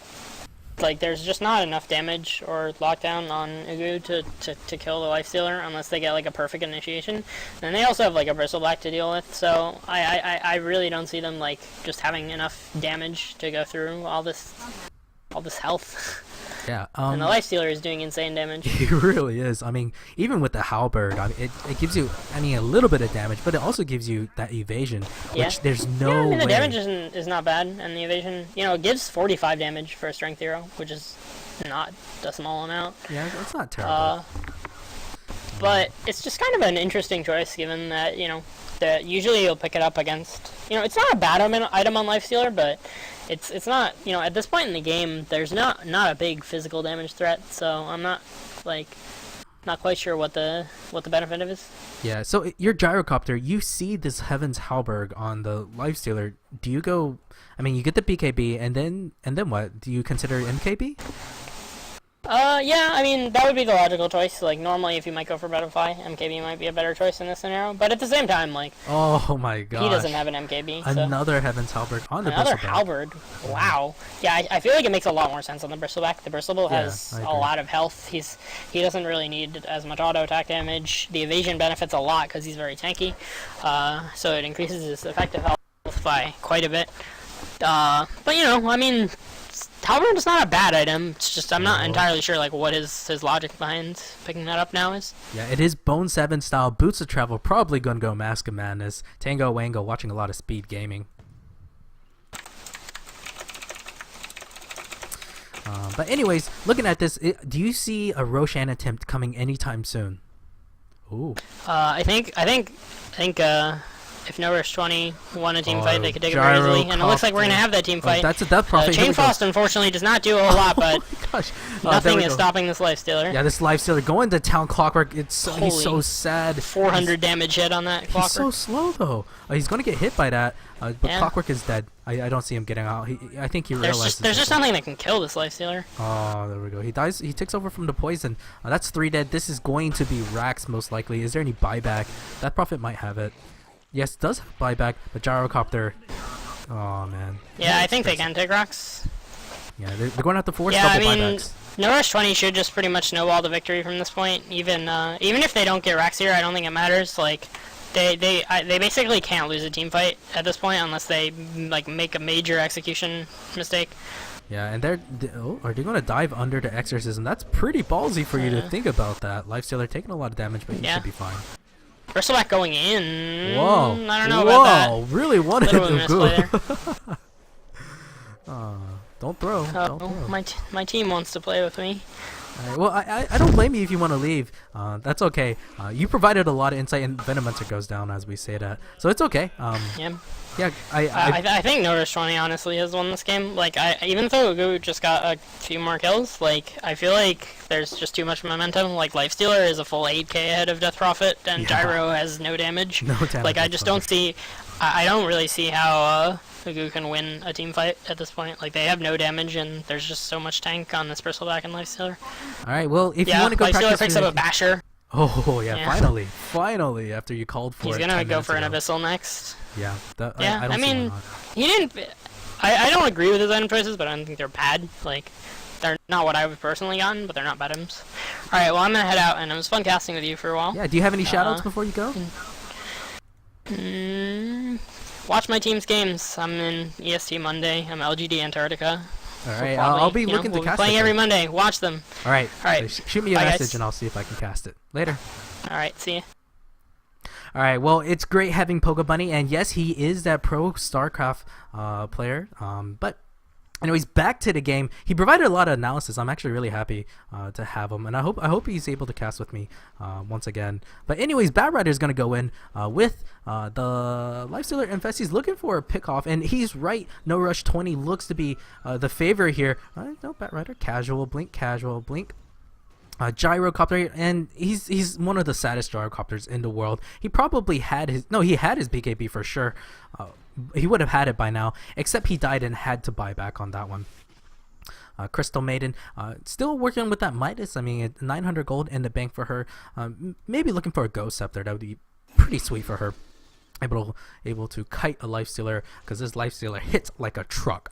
Like there's just not enough damage or lockdown on Ugu to kill the Lifestealer unless they get like a perfect initiation. And they also have like a Bristleback to deal with, so I really don't see them like just having enough damage to go through all this health. Yeah, and the Lifestealer is doing insane damage. It really is. I mean, even with the Halberd, I mean, it gives you, I mean, a little bit of damage, but it also gives you that evasion, which there's no I mean, the way. damage is not bad, and the evasion, it gives 45 damage for a strength hero, which is not a small amount. Yeah, it's not terrible. But it's just kind of an interesting choice, given that, that usually you'll pick it up against, it's not a bad item on Lifestealer, but it's not, at this point in the game, there's not a big physical damage threat, so I'm not quite sure what the benefit of it is. Yeah, so your Gyrocopter, you see this Heaven's Halberd on the Lifestealer. Do you go, I mean, you get the BKB, and then what? Do you consider MKB? Yeah, I mean, that would be the logical choice. Like, normally, if you might go for Butterfly, MKB might be a better choice in this scenario. But at the same time, like... Oh my god. He doesn't have an MKB, Another Heaven's Halberd on the Another Bristleback. Halberd? Wow. Yeah, I feel like it makes a lot more sense on the Bristleback. The Bristleback has a lot of health. He doesn't really need as much auto attack damage. The evasion benefits a lot because he's very tanky. So it increases his effective health by quite a bit. But, I mean... Halberd is not a bad item. It's just I'm not entirely sure like what his logic behind picking that up now is. Yeah, it is Bone 7 style, Boots of Travel, probably gonna go Mask of Madness. Tango Wango watching a lot of speed gaming. But anyways, looking at this, do you see a Roshan attempt coming anytime soon? Ooh. I think if No Rush 20 won a team fight, they could take it very easily. And it looks like we're going to have that team fight. That's a death prophet. Chain Frost, unfortunately, does not do a whole lot, but nothing is stopping this Lifestealer. Yeah, this Lifestealer going to town Clockwork. He's so sad. 400 damage hit on that Clockwork. He's so slow, though. He's going to get hit by that, but Clockwork is dead. I don't see him getting out. I think he realizes. There's just nothing that can kill this Lifestealer. Oh, there we go. He dies. He takes over from the poison. That's 3 dead. This is going to be Rax, most likely. Is there any buyback? That prophet might have it. Yes, it does have buyback, but Gyrocopter. Oh man. Yeah, I think they can take rocks. Yeah, they're going to have to force double buybacks. No Rush 20 should just pretty much snowball the victory from this point. Even if they don't get rocks here, I don't think it matters. Like, they basically can't lose a team fight at this point unless they like make a major execution mistake. Yeah, and are they going to dive under the exorcism? That's pretty ballsy for you to think about that. Lifestealer taking a lot of damage, but he should be fine. Bristleback going in. Whoa. I don't know about that. Whoa, really wanted to go. Don't throw. Don't throw. My team wants to play with me. Right, well, I don't blame you if you want to leave. That's okay. You provided a lot of insight, and Venomancer goes down as we say that. So it's okay. Yeah, I think No Rush 20 honestly has won this game. Like, even though Ugu just got a few more kills, like, I feel like there's just too much momentum. Like, Lifestealer is a full 8k ahead of Death Prophet, and Gyro has no damage. No damage. Like, I just don't see... I don't really see how Ugu can win a team fight at this point. Like, they have no damage, and there's just so much tank on this Bristleback and Lifestealer. Alright, well, if you want to go practice... Lifestealer picks up a Basher. Oh, yeah, finally, after you called for it. He's gonna go for an Abyssal next. Yeah, I mean, he didn't... I don't agree with his item choices, but I don't think they're bad. Like, they're not what I've personally gotten, but they're not bad items. Alright, well, I'm gonna head out, and it was fun casting with you for a while. Yeah, do you have any shoutouts before you go? Watch my team's games. I'm in EST Monday. I'm LGD Antarctica. Alright, I'll be looking to cast it. Playing every Monday. Watch them. Alright, shoot me a message and I'll see if I can cast it. Later. Alright, see ya. Alright, well, it's great having Poga Bunny, and yes, he is that pro StarCraft player, but anyways, back to the game. He provided a lot of analysis. I'm actually really happy to have him, and I hope he's able to cast with me once again. But anyways, Bad Rider is going to go in with the Lifestealer Infest. He's looking for a pick off, and he's right. No Rush 20 looks to be the favorite here. No, Bad Rider, casual blink, gyrocopter, and he's one of the saddest gyrocopters in the world. He probably had his he had his BKB for sure. He would have had it by now, except he died and had to buy back on that one. Crystal Maiden, still working with that Midas. I mean, 900 gold in the bank for her. Maybe looking for a Ghost Scepter. That would be pretty sweet for her. Able to kite a Lifestealer, because this Lifestealer hits like a truck.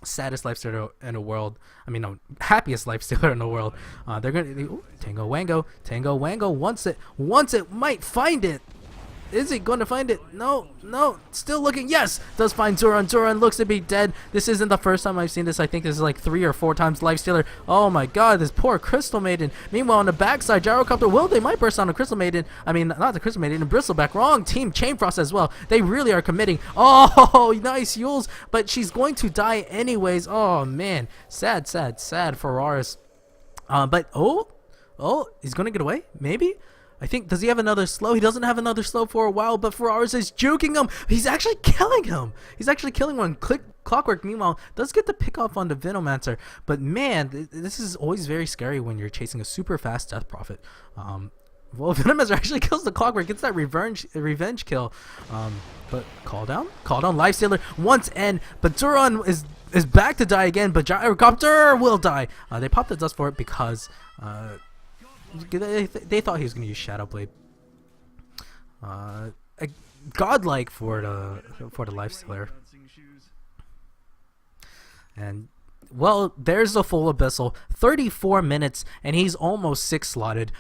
Saddest Lifestealer in the world. I mean, no, happiest Lifestealer in the world. They're gonna Tango Wango wants it, might find it. Is he going to find it? No, still looking. Yes, does find Zuran. Zuran looks to be dead. This isn't the first time I've seen this. I think this is like 3 or 4 times Lifestealer. Oh my god, this poor Crystal Maiden. Meanwhile, on the backside, Gyrocopter, they might burst on the Crystal Maiden. I mean, not the Crystal Maiden, and Bristleback. Wrong team, Chain Frost as well. They really are committing. Oh, nice Yules, but she's going to die anyways. Oh man, sad for Raris. But he's going to get away? Maybe? I think, does he have another slow? He doesn't have another slow for a while, but Ferraris is juking him. He's actually killing him. He's actually killing one. Clockwork, meanwhile, does get the pick off on the Venomancer. But man, this is always very scary when you're chasing a super fast Death Prophet. Well, Venomancer actually kills the Clockwork, gets that revenge kill. But call down Lifestealer once end, but Duran is back to die again, but Gyrocopter will die. They popped the dust for it because they thought he was going to use Shadow Blade. Godlike for the Lifestealer. And well, there's the full Abyssal. 34 minutes, and he's almost 6 slotted.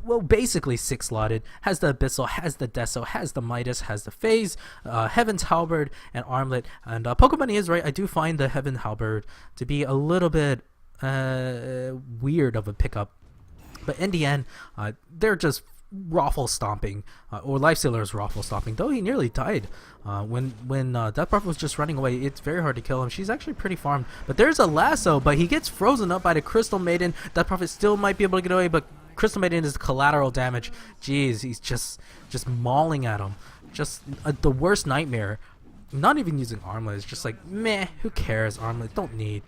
Well, basically 6 slotted. Has the Abyssal, has the Deso, has the Midas, has the Phase, Heaven's Halberd, and Armlet. And Pokemon is right. I do find the Heaven Halberd to be a little bit weird of a pickup. But in the end, they're just Raffle stomping, or Lifestealer is Raffle stomping, though he nearly died. When Death Prophet was just running away, it's very hard to kill him. She's actually pretty farmed. But there's a lasso, but he gets frozen up by the Crystal Maiden. Death Prophet still might be able to get away, but Crystal Maiden is collateral damage. Jeez, he's just mauling at him. Just the worst nightmare. Not even using Armlet. It's just like, meh, who cares? Armlet, don't need.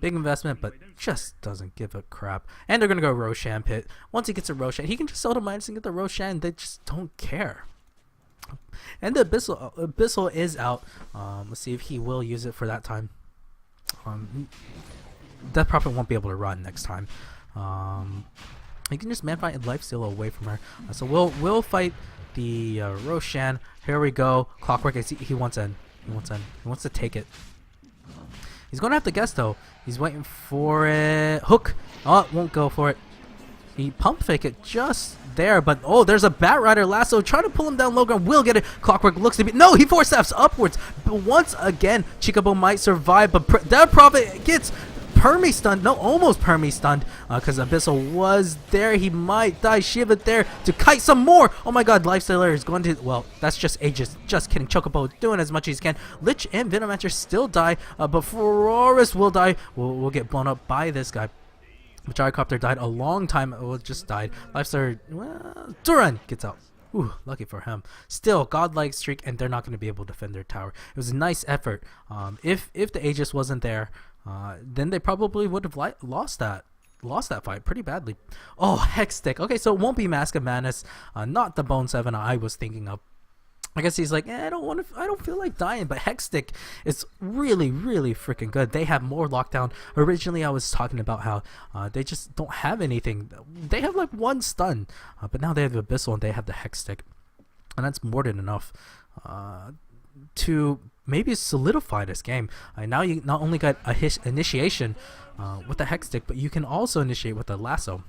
Big investment, but just doesn't give a crap. And they're gonna go Roshan Pit. Once he gets a Roshan, he can just sell the Midas and get the Roshan. They just don't care. And the Abyssal is out. Let's see if he will use it for that time. Death Prophet won't be able to run next time. He can just man fight and Lifesteal away from her. So we'll fight the Roshan. Here we go. Clockwork. He wants in. He wants to take it. He's going to have to guess, though. He's waiting for it. Hook. Oh, won't go for it. He pump fake it just there, but oh, there's a Bat Rider lasso trying to pull him down. Logan will get it. Clockwork looks to be he force steps upwards. But once again, Chikabo might survive, but that Prophet gets permi stunned. No, almost permi stunned because Abyssal was there. He might die. Shiva there to kite some more. Oh my god, Lifestealer is going to, well, that's just Aegis. Just kidding. Chocobo doing as much as he can. Lich and Venomancer still die, but Ferraris will die. We'll get blown up by this guy. Gyrocopter died a long time. Just died. Lifestealer, well, Duran gets out. Ooh, lucky for him. Still, godlike streak, and they're not going to be able to defend their tower. It was a nice effort. If the Aegis wasn't there, then they probably would have lost that fight pretty badly. Oh, Hex Stick. Okay, so it won't be Mask of Madness. Not the Bone 7 I was thinking of. I guess he's like, I don't feel like dying, but Hex Stick is really, really freaking good. They have more lockdown. Originally, I was talking about how they just don't have anything. They have like 1 stun, but now they have the Abyssal and they have the Hex Stick, and that's more than enough to maybe solidify this game. Now you not only got a initiation with the Hex Stick, but you can also initiate with the lasso.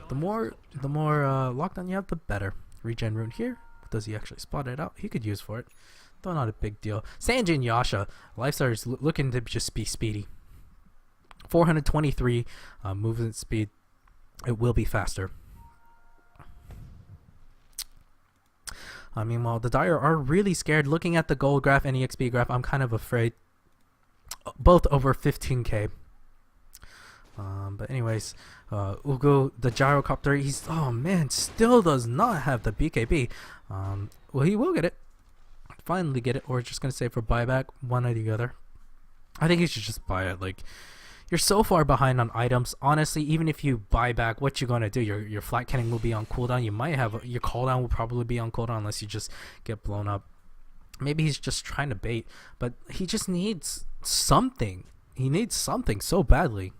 The more lockdown you have, the better. Regen rune here. Does he actually spot it out? He could use for it. Though not a big deal. Sanji and Yasha. Lifestealer is looking to just be speedy. 423 movement speed. It will be faster. Meanwhile, the Dire are really scared. Looking at the gold graph and EXP graph, I'm kind of afraid. Both over 15k. But anyways, Ugo, the Gyrocopter, still does not have the BKB. Well, he will get it. Finally get it, or just gonna save for buyback, one or the other. I think he should just buy it. Like, You're so far behind on items. Honestly, even if you buy back, what you gonna do? Your flat cannon will be on cooldown. You might have your cooldown will probably be on cooldown unless you just get blown up. Maybe he's just trying to bait, but he just needs something. He needs something so badly.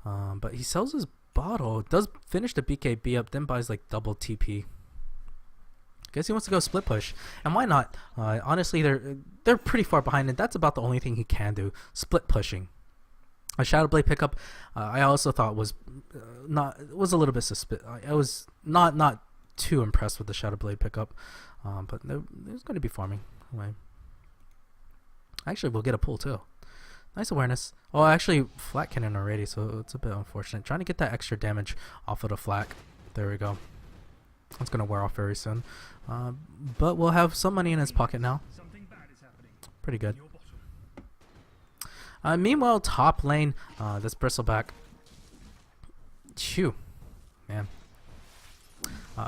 But he sells his bottle. Does finish the BKB up, then buys like double TP. Guess he wants to go split push, and why not? Honestly, they're pretty far behind, and that's about the only thing he can do: split pushing. A Shadow Blade pickup, I also thought was a little bit suspicious. I was not too impressed with the Shadow Blade pickup, but there's going to be farming. Anyway. Actually, we'll get a pull too. Nice awareness. Oh, actually, flat cannon already, so it's a bit unfortunate. Trying to get that extra damage off of the flak. There we go. It's gonna wear off very soon, but we'll have some money in his pocket now. Pretty good. Meanwhile, top lane, this bristleback. Phew, man.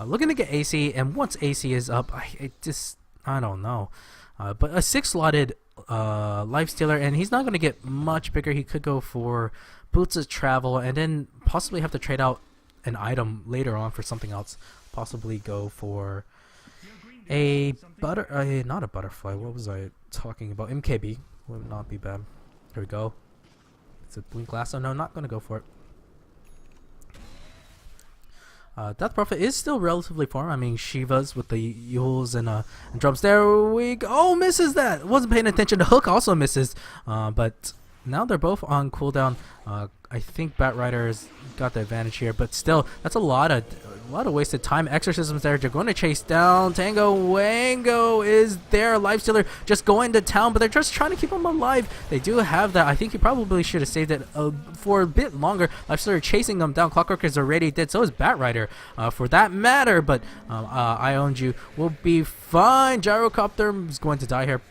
Looking to get AC, and once AC is up, I don't know. But a 6-slotted life stealer, and he's not gonna get much bigger. He could go for boots of travel, and then possibly have to trade out an item later on for something else. Possibly go for a not a butterfly. What was I talking about? MKB would not be bad. Here we go. It's a blink glass. Oh no, not gonna go for it. Death Prophet is still relatively farm. I mean, Shiva's with the Yules and drums. There we go. Oh, misses that. Wasn't paying attention. The hook also misses. But now they're both on cooldown. I think Batrider has got the advantage here, but still, that's a lot of wasted time. Exorcism's there. They're going to chase down Tango. Wango is there. Lifestealer just going to town, but they're just trying to keep him alive. They do have that. I think he probably should have saved it for a bit longer. Lifestealer chasing them down. Clockwork is already dead. So is Batrider, for that matter. But I owned you. Will be fine. Gyrocopter is going to die here.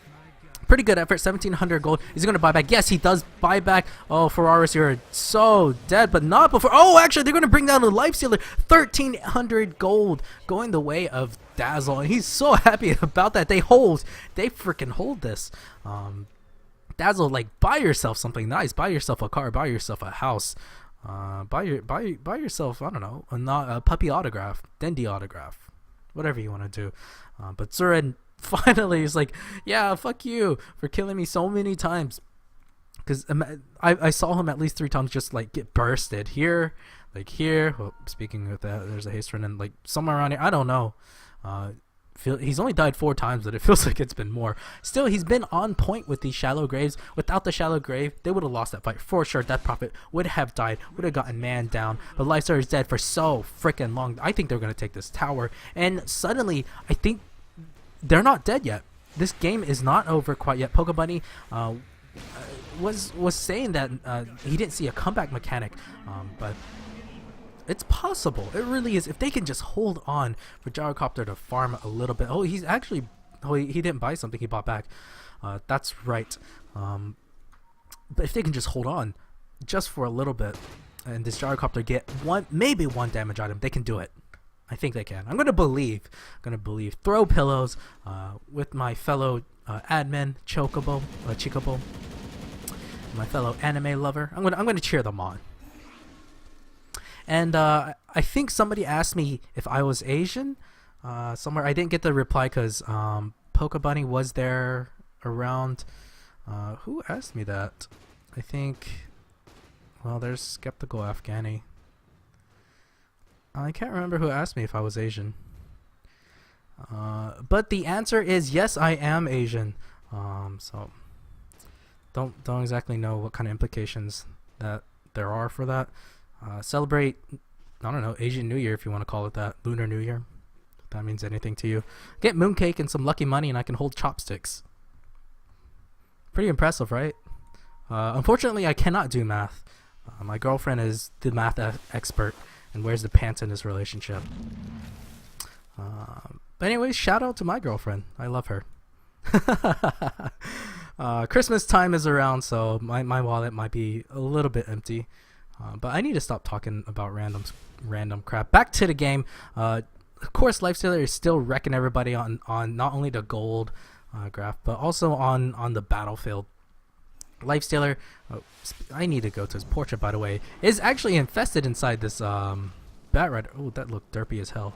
Pretty good effort, 1,700 gold. Is he going to buy back? Yes, he does buy back. Oh, Ferraris, you're so dead, but not before. Oh, actually, they're going to bring down the Lifestealer. 1,300 gold going the way of Dazzle, and he's so happy about that. They freaking hold this. Dazzle, like, buy yourself something nice. Buy yourself a car. Buy yourself a house. Buy yourself, I don't know, a puppy autograph, Dendi autograph, whatever you want to do. But Zurin finally is like, yeah, fuck you for killing me so many times, because I saw him at least 3 times just like get bursted here, like here. Well, speaking of that, there's a haste run, and like somewhere around here, I don't know. He's only died 4 times, but it feels like it's been more. Still, he's been on point with these shallow graves. Without the shallow grave, they would have lost that fight for sure. Death Prophet would have died, would have gotten man down, but Lifestealer is dead for so freaking long. I think they're gonna take this tower, and suddenly I think they're not dead yet. This game is not over quite yet. Pokebunny was saying that he didn't see a comeback mechanic, but it's possible. It really is. If they can just hold on for Gyrocopter to farm a little bit. Oh, he's actually... Oh, he didn't buy something. He bought back. That's right. But if they can just hold on just for a little bit, and this Gyrocopter get maybe one damage item, they can do it. I think they can. I'm gonna believe. Throw pillows with my fellow admin Chocobo, my fellow anime lover. I'm gonna cheer them on. And I think somebody asked me if I was Asian. Somewhere I didn't get the reply because Pokebunny was there around. Who asked me that? I think. Well, there's Skeptical Afghani. I can't remember who asked me if I was Asian. But the answer is yes, I am Asian. So don't exactly know what kind of implications that there are for that. Celebrate, I don't know, Asian New Year if you want to call it that. Lunar New Year. If that means anything to you. Get mooncake and some lucky money and I can hold chopsticks. Pretty impressive, right? Unfortunately, I cannot do math. My girlfriend is the math expert. And where's the pants in this relationship? But anyways, shout out to my girlfriend. I love her. Christmas time is around, so my wallet might be a little bit empty. But I need to stop talking about random crap. Back to the game. Of course, Lifestealer is still wrecking everybody on not only the gold graph, but also on the battlefield. Lifestealer, oh, I need to go to his portrait, by the way, is actually infested inside this Bat Rider. Oh, that looked derpy as hell.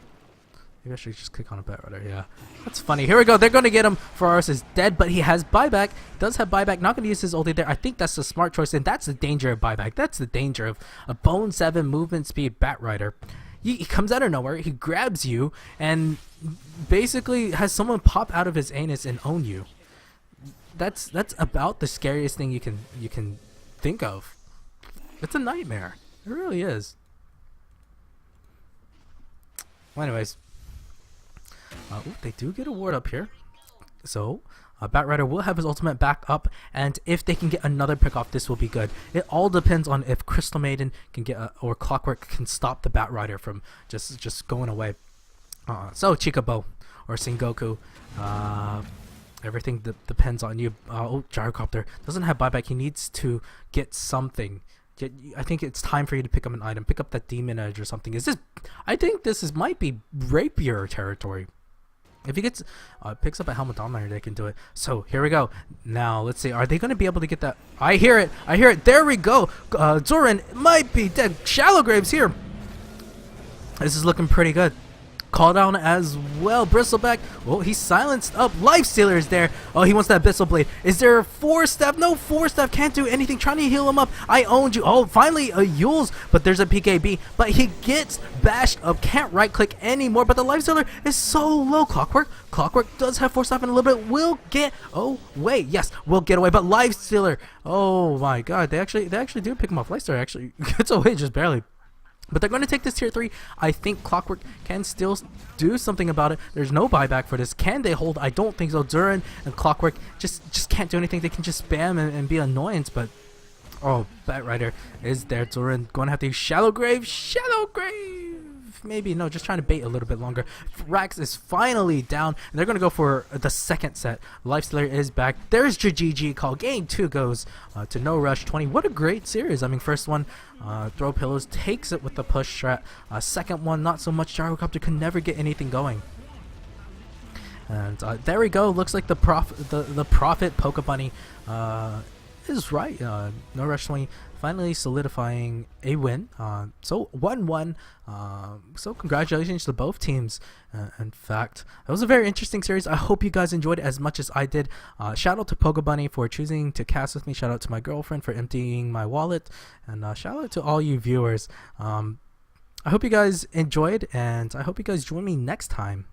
Maybe I should just click on a Bat Rider. Yeah, that's funny. Here we go. They're going to get him. Ferraris is dead, but he has buyback. Does have buyback. Not going to use his ulti there. I think that's the smart choice, and that's the danger of buyback. That's the danger of a Bone 7 movement speed Bat Rider. He comes out of nowhere. He grabs you and basically has someone pop out of his anus and own you. That's about the scariest thing you can think of. It's a nightmare. It really is. Well, anyways. Ooh, they do get a ward up here. So, Bat Rider will have his ultimate back up, and if they can get another pick off, this will be good. It all depends on if Crystal Maiden can get or Clockwork can stop the Bat Rider from just going away. So, Chikabo or Sengoku, everything depends on you. Oh, Gyrocopter doesn't have buyback. He needs to get something. I think it's time for you to pick up an item. Pick up that Demon Edge or something. I think this might be Rapier territory. If he gets picks up a Helmet Dominator, they can do it. So here we go. Now let's see. Are they going to be able to get that? I hear it. I hear it. There we go. Zoran might be dead. Shallow Graves here. This is looking pretty good. Call down as well. Bristleback. Oh, he's silenced up. Lifestealer is there. Oh, he wants that Abyssal Blade. Is there a 4-step? No, 4-step can't do anything. Trying to heal him up. I owned you. Oh, finally a Yules, but there's a PKB. But he gets bashed up. Can't right click anymore. But the Lifestealer is so low. Clockwork does have 4-step in a little bit. Will get away. Yes, will get away. But Lifestealer. Oh my God. They actually do pick him off. Lifestealer actually gets away just barely. But they're going to take this tier 3. I think Clockwork can still do something about it. There's no buyback for this. Can they hold? I don't think so. Duran and Clockwork just can't do anything. They can just spam and be annoyance. But, oh, Bat Rider is there. Duran going to have to use Shallow Grave. Shallow Grave! Maybe, no, just trying to bait a little bit longer. Rax is finally down, and they're going to go for the second set. Lifestealer is back. There's GG call. Game 2 goes to No Rush 20. What a great series. I mean, first one, Throw Pillows takes it with the push strat. Second one, not so much. Gyrocopter could never get anything going. And there we go. Looks like the Prophet Poke Bunny is right. No Rush 20 finally solidifying a win. So 1-1. So congratulations to both teams. In fact, that was a very interesting series. I hope you guys enjoyed it as much as I did. Shout out to Poke Bunny for choosing to cast with me. Shout out to my girlfriend for emptying my wallet. And shout out to all you viewers. I hope you guys enjoyed, and I hope you guys join me next time.